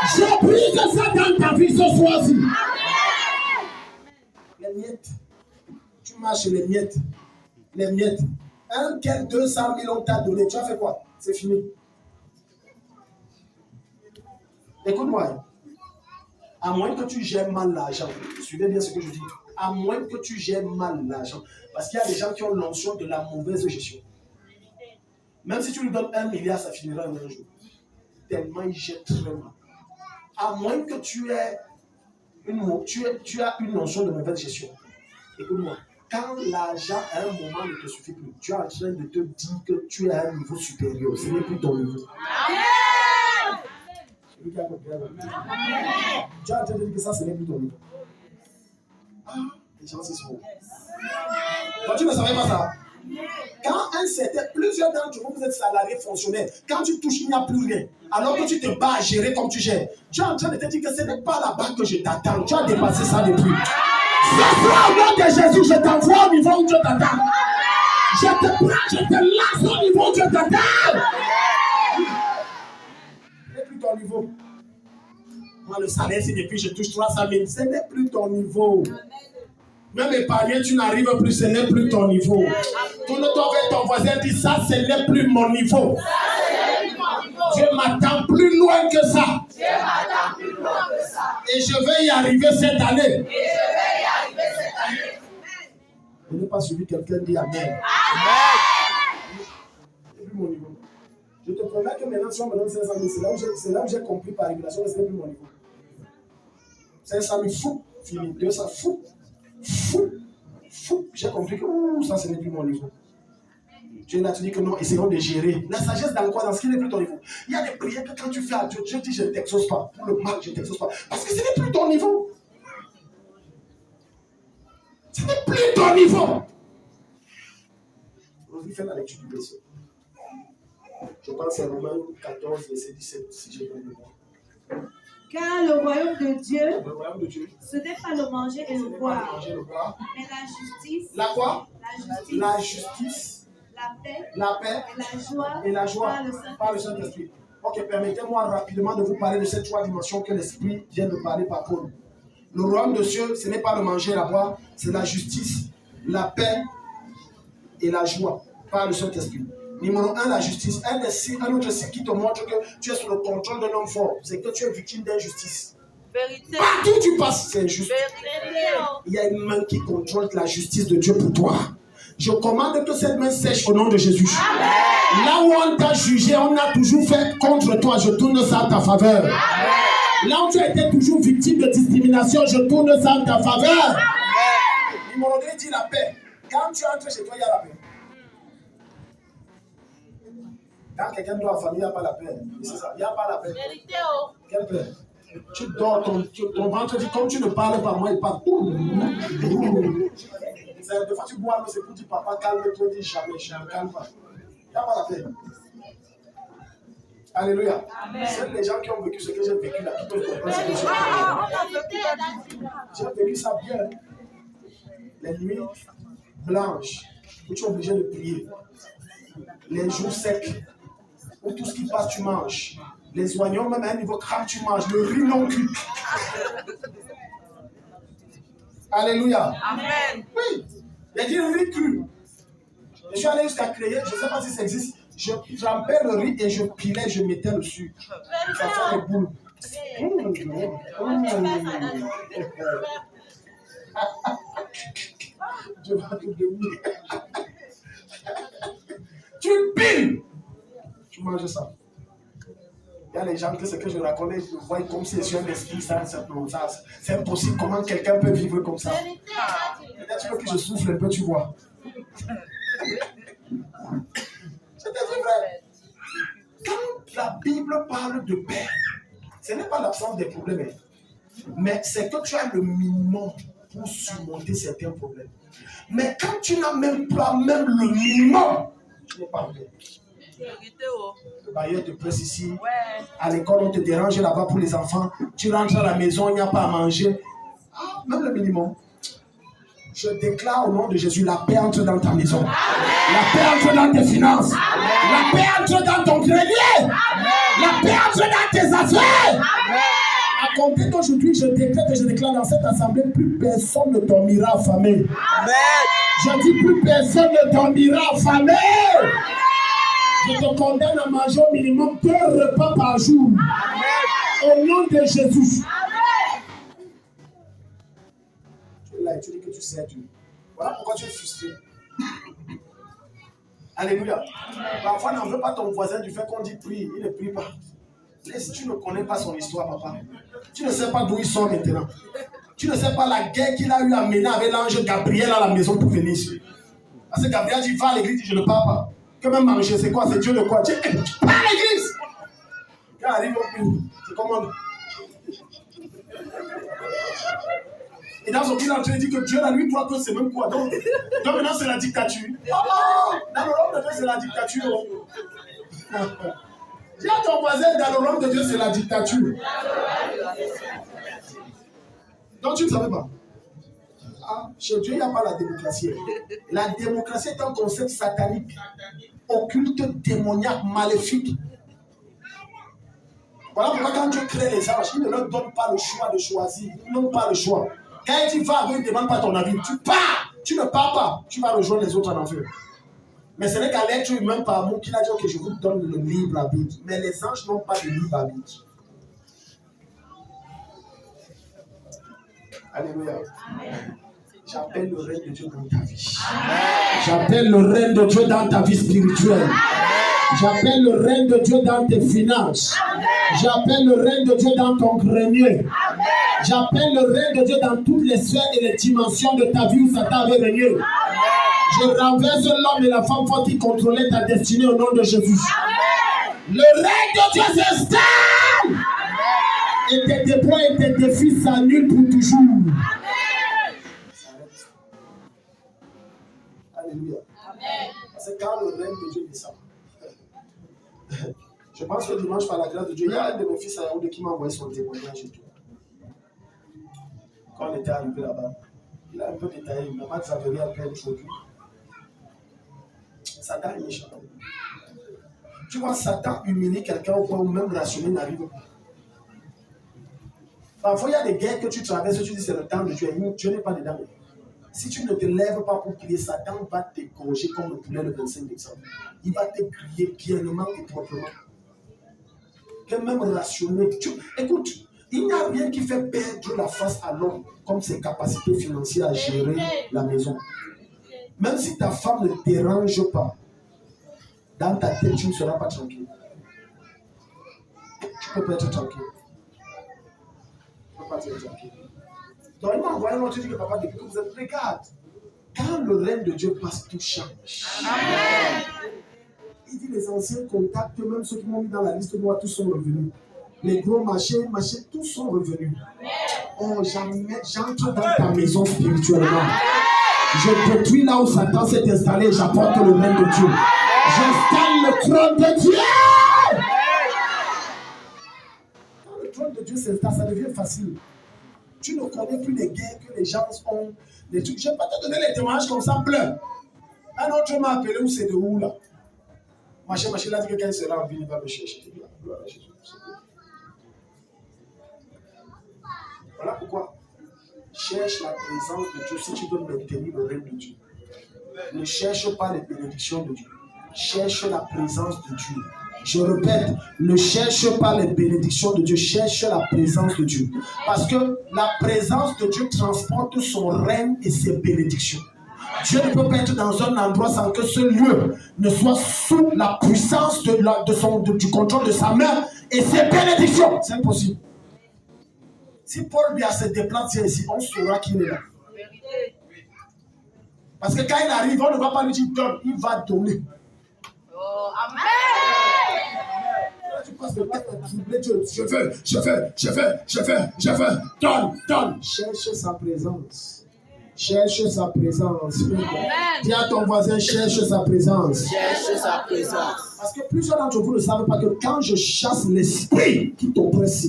Je brise ça dans ta vie ce soir-ci. Les miettes. Tu marches les miettes. Les miettes. Un quel 200 000 on t'a donné. Tu as fait quoi? C'est fini. Écoute-moi. À moins que tu gères mal l'argent. Suivez bien ce que je dis. À moins que tu gères mal l'argent. Parce qu'il y a des gens qui ont l'onction de la mauvaise gestion. Même si tu lui donnes 1 milliard, ça finira un jour. Tellement il gère très mal. À moins que tu aies tu as une notion de mauvaise gestion. Écoute-moi. Quand l'argent à un moment ne te suffit plus, tu es en train de te dire que tu es à un niveau supérieur. Ce n'est plus ton niveau. Amen. Tu es en train de dire que ça, ce n'est plus ton niveau. Les gens se sont. Quand tu ne savais pas ça, quand plusieurs d'entre vous, vous êtes salariés fonctionnaires, quand tu touches, il n'y a plus rien. Alors que tu te bats à gérer comme tu gères, tu es en train de te dire que ce n'est pas là-bas que je t'attends. Tu as dépassé ça depuis. Ce soir, au nom de Jésus, je t'envoie au niveau où Dieu t'attend. Je te prends, je te lance au niveau où Dieu t'attend. Ce n'est plus ton niveau. Moi, le salaire, c'est depuis je touche 300 000. Ce n'est plus ton niveau. Même épargner, tu n'arrives plus, ce n'est plus ton niveau. Tourne toi vers ton voisin, dis ça, ce n'est plus mon niveau. Dieu m'attend plus loin que ça. Et je vais y arriver cette année. Je n'ai pas suivi quelqu'un dit Amen. Ce n'est plus mon niveau. Je te promets que maintenant, si on me donne 500 000, c'est là où j'ai compris par révélation que ce n'est plus mon niveau. 500 000 fou, fini. 200 fou. J'ai compris que ça, ce n'est plus mon niveau. Dieu là, tu dis que non, essayons de gérer. La sagesse dans quoi? Dans ce qui n'est plus ton niveau. Il y a des prières que quand tu fais à Dieu, Dieu dit je ne t'exauce pas. Pour le mal, je ne t'exauce pas. Parce que ce n'est plus ton niveau. Ce n'est plus ton niveau. Aujourd'hui, fais la lecture du verset. Je pense à Romains 14, verset 17, si j'ai bien lu.
Car le royaume de Dieu, ce n'est pas le manger et le boire, mais la justice.
La quoi?
La justice. La paix. Et la joie.
Par le Saint-Esprit. Ok, permettez-moi rapidement de vous parler de ces 3 dimensions que l'Esprit vient de parler par Paul. Le royaume de Dieu, ce n'est pas le manger et la boire, c'est la justice, la paix et la joie par le Saint-Esprit. Numéro 1, la justice. Un autre signe qui te montre que tu es sous le contrôle d'un homme fort, c'est que tu es victime d'injustice. Partout où tu passes, c'est injuste. Il y a une main qui contrôle la justice de Dieu pour toi. Je commande que cette main sèche au nom de Jésus. Amen. Là où on t'a jugé, on a toujours fait contre toi. Je tourne ça en ta faveur. Amen. Là où tu as été toujours victime de discrimination, je tourne ça en ta faveur. Numéro 2 dit la paix. Quand tu entres chez toi, il y a la paix. Quand quelqu'un doit en famille, il n'y a pas la paix. C'est ça, il n'y a pas la paix. Quelle paix? Tu dors, ton ventre dit, comme tu ne parles pas, moi, il parle. Des fois, tu bois, c'est pour dire, papa, calme-toi, dis jamais, je ne calme pas. Il n'y a pas la paix. Alléluia. C'est les gens qui ont vécu ce que j'ai vécu là, qui peuvent comprendre ce que j'ai vécu. J'ai vécu ça bien. Les nuits blanches, où tu es obligé de prier. Les jours secs, où tout ce qui passe, tu manges. Les oignons, même à un niveau crame, tu manges. Le riz non cuit. Alléluia. Amen. Oui. Il a dit le riz cru. Je suis allé jusqu'à créer, je ne sais pas si ça existe. J'appelle le riz et je pilais, je mettais le sucre. Ça fait des boules. Je vais te donner. Tu piles. Tu manges ça. Il y a les gens que ce que je raconte, ils me voient comme si je suis un esprit, ça, c'est impossible. Comment quelqu'un peut vivre comme ça? Peut-être tu veux que je souffle un peu, tu vois. C'était vrai. Quand la Bible parle de paix, ce n'est pas l'absence des problèmes, mais c'est que tu as le minimum pour surmonter certains problèmes. Mais quand tu n'as même pas le minimum, tu n'es pas en paix. Le bailleur te presse ici. À l'école, on te dérange là-bas pour les enfants. Tu rentres à la maison, il n'y a pas à manger. Même le minimum. Je déclare au nom de Jésus, la paix entre dans ta maison. Amen. La paix entre dans tes finances. Amen. La paix entre dans ton grenier. Amen. La paix entre dans tes affaires. Amen. À compter d'aujourd'hui, je déclare dans cette assemblée, plus personne ne dormira affamé. Amen. Je dis, plus personne ne dormira affamé. Amen. Je te condamne à manger au minimum 2 repas par jour. Amen. Au nom de Jésus. Là, tu dis que tu sais Dieu. Voilà pourquoi tu es frustré. Alléluia. Parfois, n'en veux pas ton voisin du fait qu'on dit prie. Il ne prie pas. Mais si tu ne connais pas son histoire, papa, tu ne sais pas d'où il sort maintenant. Tu ne sais pas la guerre qu'il a eu à mener avec l'ange Gabriel à la maison pour venir ici. Parce que Gabriel dit va à l'église, dit je ne pars pas. Que même manger, c'est quoi? C'est Dieu de quoi? Tu pars à l'église. Quand arrive au pays, c'est comment? Et dans son bilan, il dit que Dieu, la lui, croit que c'est même quoi. Donc maintenant, c'est la dictature. Oh, dans le royaume de Dieu, c'est la dictature. Dis à ton voisin, dans le royaume de Dieu, c'est la dictature. Donc tu ne savais pas. Chez Dieu, il n'y a pas la démocratie. La démocratie est un concept satanique, occulte, démoniaque, maléfique. Voilà pourquoi quand Dieu crée les anges, il ne leur donne pas le choix de choisir. Ils n'ont pas le choix. Quand il va, il ne demande pas ton avis. Tu pars. Tu ne pars pas. Tu vas rejoindre les autres en enfer. Mais ce n'est qu'à l'être humain par amour qu'il a dit que je vous donne le libre arbitre. Mais les anges n'ont pas de libre arbitre. Alléluia. J'appelle le règne de Dieu dans ta vie. J'appelle le règne de Dieu dans ta vie spirituelle. J'appelle le règne de Dieu dans tes finances. J'appelle le règne de Dieu dans ton grenier. J'appelle le règne de Dieu dans toutes les sphères et les dimensions de ta vie où Satan avait régné. Je renverse l'homme et la femme forte qui contrôlaient ta destinée au nom de Jésus. Le règne de Dieu s'installe. Et tes déplois et tes défis s'annulent pour toujours. Alléluia. Parce que quand le règne de Dieu descend, je pense que dimanche, par la grâce de Dieu, il y a un de mes fils à Yaoundé qui m'a envoyé son témoignage et tout. Quand on était arrivé là-bas, il a un peu détaillé, il n'a pas de favori à plein aujourd'hui. Satan est méchant. Tu vois, Satan humilie quelqu'un au point où même rationner n'arrive pas. Parfois, il y a des guerres que tu traverses, tu dis c'est le temps de Dieu. Dieu n'est pas dedans. Si tu ne te lèves pas pour prier, Satan va t'égorger comme le poulet le 25 décembre. Il va te griller pieusement et proprement. Que même rationner. Écoute, Il n'y a rien qui fait perdre la face à l'homme comme ses capacités financières à gérer la maison. Même si ta femme ne te dérange pas, dans ta tête, tu ne seras pas tranquille. Tu peux pas être tranquille. Tu peux pas être tranquille. Donc il m'a envoyé un autre dit que papa, depuis que vous êtes, regarde, quand le règne de Dieu passe, tout change. Amen. Il dit les anciens contacts, même ceux qui m'ont mis dans la liste noire, tous sont revenus. Les gros marchés, tous sont revenus. Oh, j'entre dans ta maison spirituellement. Je détruis là où Satan s'est installé et j'apporte le règne de Dieu. J'installe le trône de Dieu. Quand le trône de Dieu s'installe, ça devient facile. Tu ne connais plus les guerres que les gens ont. Les trucs. Je ne vais pas te donner les témoignages comme ça, plein. Un autre m'a appelé, où c'est de où là? Machin, il a dit que quand il sera en ville, il va me chercher. Voilà pourquoi. Cherche la présence de Dieu si tu veux maintenir le règne de Dieu. Ne cherche pas les bénédictions de Dieu. Cherche la présence de Dieu. Je répète, ne cherche pas les bénédictions de Dieu, cherche la présence de Dieu. Parce que la présence de Dieu transporte son règne et ses bénédictions. Dieu ne peut pas être dans un endroit sans que ce lieu ne soit sous la puissance du contrôle de sa main et ses bénédictions. C'est impossible. Si Paul Biya se déplace ici, on saura qu'il est là. Parce que quand il arrive, on ne va pas lui dire donne, il va donner.
Oh, amen.
Tu passes le temps à troubler Dieu. Je veux. Donne. Cherche sa présence. Cherche sa présence. Dis à ton voisin, cherche sa présence.
Cherche sa présence.
Parce que plusieurs d'entre vous ne savent pas que quand je chasse l'esprit qui t'oppresse,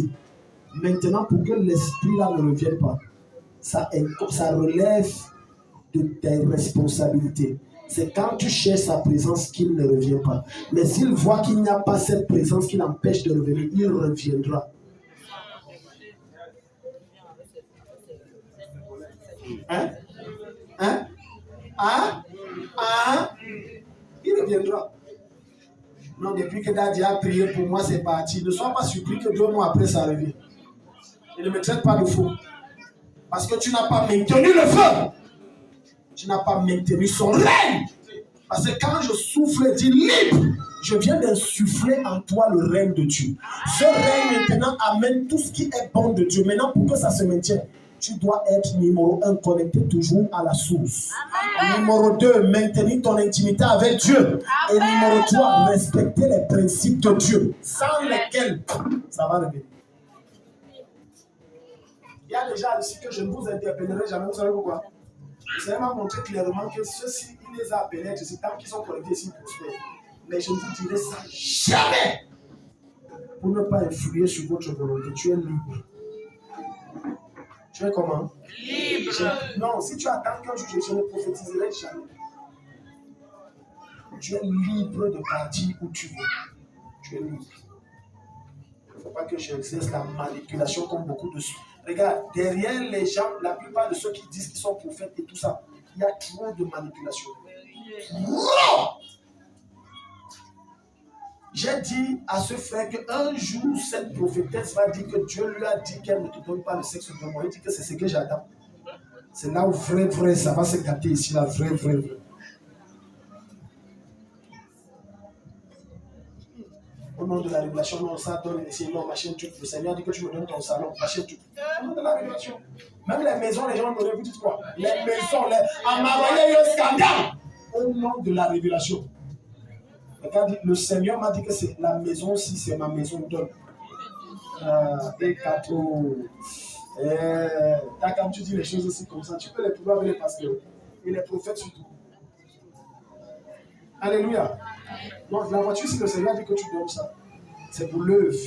maintenant pour que l'esprit là ne revienne pas, ça relève de tes responsabilités. C'est quand tu cherches sa présence qu'il ne revient pas. Mais s'il voit qu'il n'y a pas cette présence qui l'empêche de revenir, il reviendra. Il reviendra. Non, depuis que Daddy a prié pour moi, c'est parti. Ne sois pas surpris que 2 mois après, ça revient. Et ne me traite pas de fou. Parce que tu n'as pas maintenu le feu. Tu n'as pas maintenu son règne. Parce que quand je souffle, dis libre, je viens d'insuffler en toi le règne de Dieu. Ce règne maintenant amène tout ce qui est bon de Dieu. Maintenant, pour que ça se maintienne, tu dois être numéro 1, connecté toujours à la source. Amen. Numéro 2, maintenir ton intimité avec Dieu. Amen. Et numéro 3, respecter les principes de Dieu, sans lesquels ça va revenir. Il y a des gens ici que je ne vous interpellerai jamais. Vous savez pourquoi? Vous allez m'a montré clairement que ceux-ci, il les a appelés, je sais, tant qu'ils sont connectés ici, ils prospèrent. Mais je ne vous dirai ça jamais. Pour ne pas influer sur votre volonté, tu es libre. Tu es comment? Libre. Non, si tu attends qu'un jour je ne prophétiserai jamais. Tu es libre de partir où tu veux. Tu es libre. Il ne faut pas que j'exerce la manipulation comme beaucoup de... Regarde, derrière les gens, la plupart de ceux qui disent qu'ils sont prophètes et tout ça, il y a trop de manipulation. Trop! J'ai dit à ce frère qu'un jour, cette prophétesse va dire que Dieu lui a dit qu'elle ne te donne pas le sexe de moi. Il dit que c'est ce que j'attends. C'est là où vrai, ça va se gâter ici, là, vrai. Au nom de la révélation, non, ça donne ici, non, machin, tout. Le Seigneur dit que tu me donnes ton salon, machin, tout. Au nom de la révélation. Même les maisons, les gens m'auraient vu, dites quoi? Les maisons, à Maroye, il y a un scandale. Au nom de la révélation. Regarde, le Seigneur m'a dit que c'est la maison, si c'est ma maison, donne. Quand tu dis les choses aussi comme ça, tu peux les prouver avec les pasteurs et les prophètes surtout. Alléluia. Donc la voiture, si le Seigneur dit que tu donnes ça, c'est pour l'œuvre.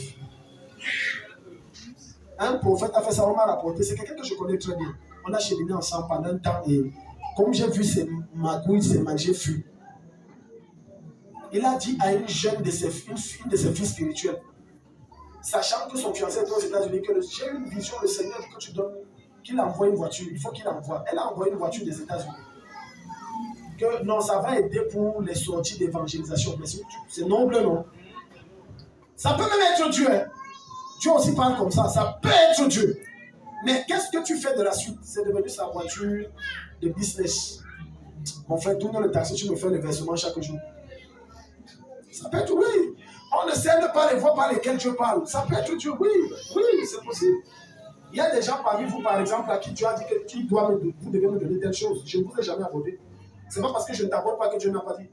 Un prophète a fait ça, on m'a rapporté. C'est quelqu'un que je connais très bien. On a cheminé ensemble pendant un temps et comme j'ai vu ses magouilles, ses manger fui. Il a dit à une jeune de ses filles spirituelles, sachant que son fiancé était aux États-Unis, que j'ai une vision, le Seigneur dit que tu donnes, qu'il envoie une voiture, il faut qu'il envoie. Elle a envoyé une voiture des États-Unis. Que non, ça va aider pour les sorties d'évangélisation. Mais c'est noble, non? Ça peut même être Dieu. Hein? Dieu aussi parle comme ça. Ça peut être Dieu. Mais qu'est-ce que tu fais de la suite? C'est devenu sa voiture de business. Mon frère, tourne le taxi, tu me fais le versement chaque jour. Ça peut être oui. On ne sait pas les voies par lesquelles Dieu parle. Ça peut être Dieu, oui, c'est possible. Il y a des gens parmi vous, par exemple, à qui Dieu a dit que vous devez me donner telle chose. Je ne vous ai jamais abordé. Ce n'est pas parce que je ne t'aborde pas que Dieu n'a pas dit.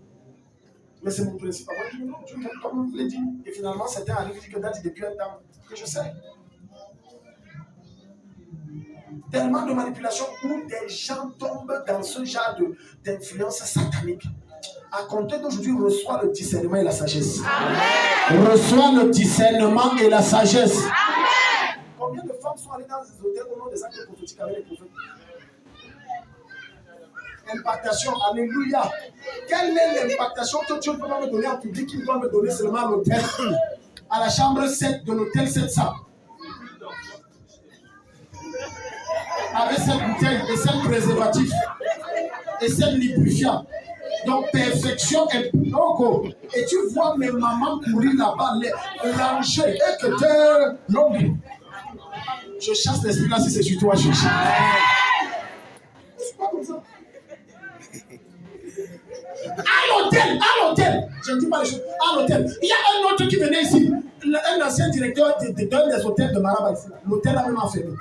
Mais c'est mon principe. Moi, je dis non, Dieu, comme je l'ai dit. Et finalement, certains arrivent et disent que date depuis un temps que je sais. Tellement de manipulation où des gens tombent dans ce genre d'influence satanique. À compter d'aujourd'hui, reçois le discernement et la sagesse. Amen. Reçois le discernement et la sagesse. Amen. Combien de femmes sont allées dans les hôtels au nom des actes prophétiques avec les prophètes? Impactation, alléluia. Quelle est l'impactation que Dieu peut me donner en public qu'il doit me donner seulement à l'hôtel, à la chambre 7 de l'hôtel 700? Avec cette bouteille et cette préservatif et cette lubrifiant. Donc, perfection et logo. Et tu vois mes mamans courir là-bas, les ranger. Et que tu l'homme. Je chasse l'esprit là si c'est sur toi, je chasse. C'est pas comme ça. À l'hôtel. Je ne dis pas les choses. À l'hôtel. Il y a un autre qui venait ici. Un ancien directeur d'un des hôtels de Maraba ici. L'hôtel a même enfermé.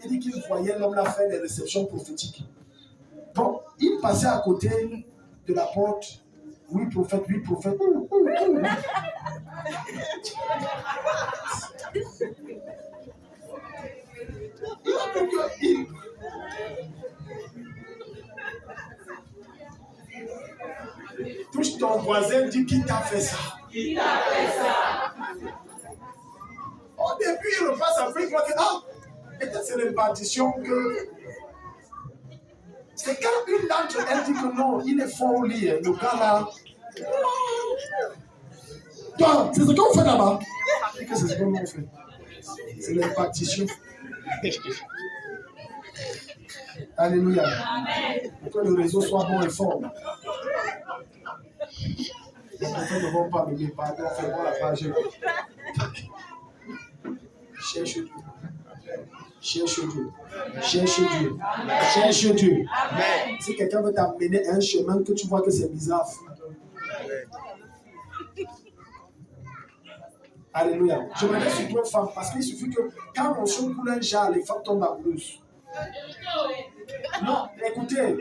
Il dit qu'il voyait l'homme là faire des réceptions prophétiques. Bon, il passait à côté de la porte. Oui, prophète, oui, prophète. Touche ton voisin, dis qui t'a fait ça. Qui t'a fait ça? Au début, il repasse après, il croit que peut-être c'est l'impartition que. C'est quand une d'entre elles dit que non, il est fort au lit, le gars là. Toi, c'est ce qu'on fait là-bas. C'est que c'est ce qu'on fait. C'est l'impartition. Alléluia. Pour que le réseau soit bon et fort. Les enfants ne vont pas me dire, pardon, fais-moi la page. Cherche Dieu. Cherche Dieu. Cherche Dieu. Cherche Dieu. Amen. Si quelqu'un veut t'amener un chemin que tu vois que c'est bizarre. Alléluia. Je me laisse sur toi, femme, parce qu'il suffit que quand mon son coule un jar, les femmes tombent amoureuses. Non, écoutez,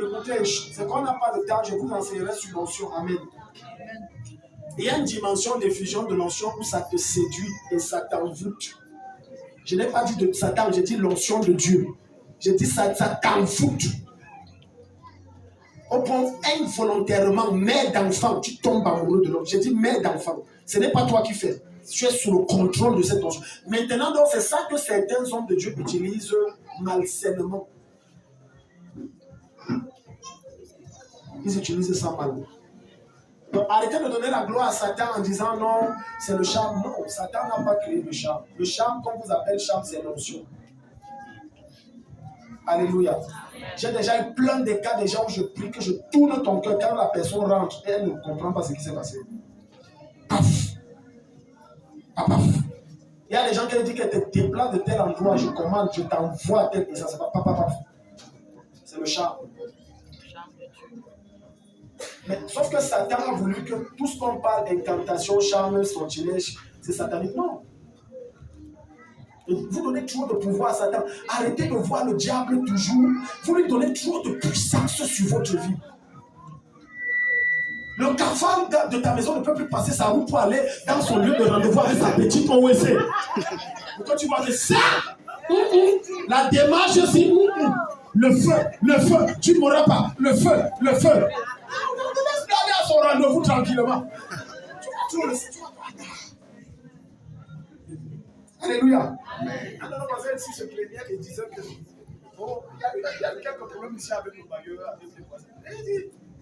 c'est qu'on n'a pas le temps, je vous enseignerai sur l'onction. Amen. Il y a une dimension d'effusion de l'onction où ça te séduit et ça t'envoûte. Je n'ai pas dit de Satan, j'ai dit l'onction de Dieu. J'ai dit ça t'envoûte. Au point involontairement, mère d'enfant, tu tombes amoureux de l'homme. J'ai dit mère d'enfant. Ce n'est pas toi qui fais. Tu es sous le contrôle de cette onction. Maintenant, donc, c'est ça que certains hommes de Dieu utilisent malsainement. Ils utilisent ça mal. Donc, arrêtez de donner la gloire à Satan en disant non, c'est le charme. Non, Satan n'a pas créé le charme. Le charme, comme vous appelez charme, c'est l'onction. Alléluia. J'ai déjà eu plein de cas de gens où je prie que je tourne ton cœur quand la personne rentre et elle ne comprend pas ce qui s'est passé. Paf. Paf. Il y a des gens qui disent que tu te déplaces de tel endroit, je commande, je t'envoie à tel et ça, c'est pas paf. C'est le charme. Mais, sauf que Satan a voulu que tout ce qu'on parle d'incantation, charme, sortilège, c'est satanique. Non. Vous donnez trop de pouvoir à Satan. Arrêtez de voir le diable toujours. Vous lui donnez trop de puissance sur votre vie. Le cafard de ta maison ne peut plus passer sa route pour aller dans son lieu de rendez-vous avec sa petite OEC. Pourquoi tu vois de ça? La démarche aussi. Le feu, tu ne mourras pas. Le feu. Laisse-le aller à son rendez-vous tranquillement. Tu vas Alléluia. Alors, on va ici se plaignait et disait que il y a quelques problèmes ici avec le bailleur, avec les voisins.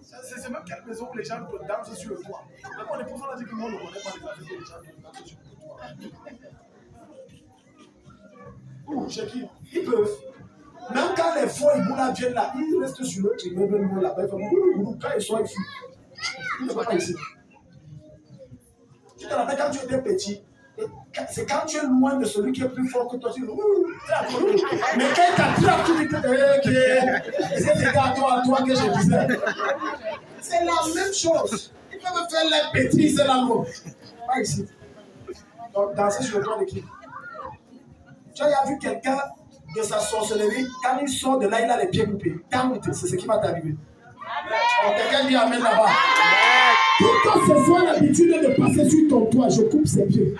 C'est même quelques maisons où les gens dansent sur le toit. Même mon épouse a dit que moi, on ne connaît pas les affaires que les gens dansent sur le toit. Chez qui? Ils peuvent. Même quand les faux Iboula viennent là, ils restent sur l'autre immeuble là-bas. Ils font quand ils sont ici. Ils ne sont pas ici. Tu te rappelles quand tu étais petit, et C'est quand tu es loin de celui qui est plus fort que toi, tu dis, mais quand il t'attrape, tu dis que c'est à toi que je disais. C'est la même chose. Ils peuvent faire les bêtises là, non. Pas ici. Donc, danser sur le toit de qui? Tu as vu quelqu'un de sa sorcellerie, quand il sort de là, il a les pieds coupés. C'est ce qui va t'arriver. Quelqu'un dit amen là-bas. Pour que ce soit l'habitude de passer sur ton toit, je coupe ses pieds.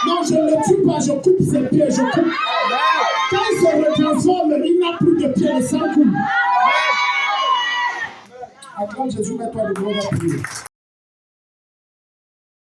Non, je ne le tue pas, je coupe ses pieds, je coupe. Quand il se retransforme, il n'a plus de pieds, le sang coule. Acclame Jésus, mets-toi de gros à prier.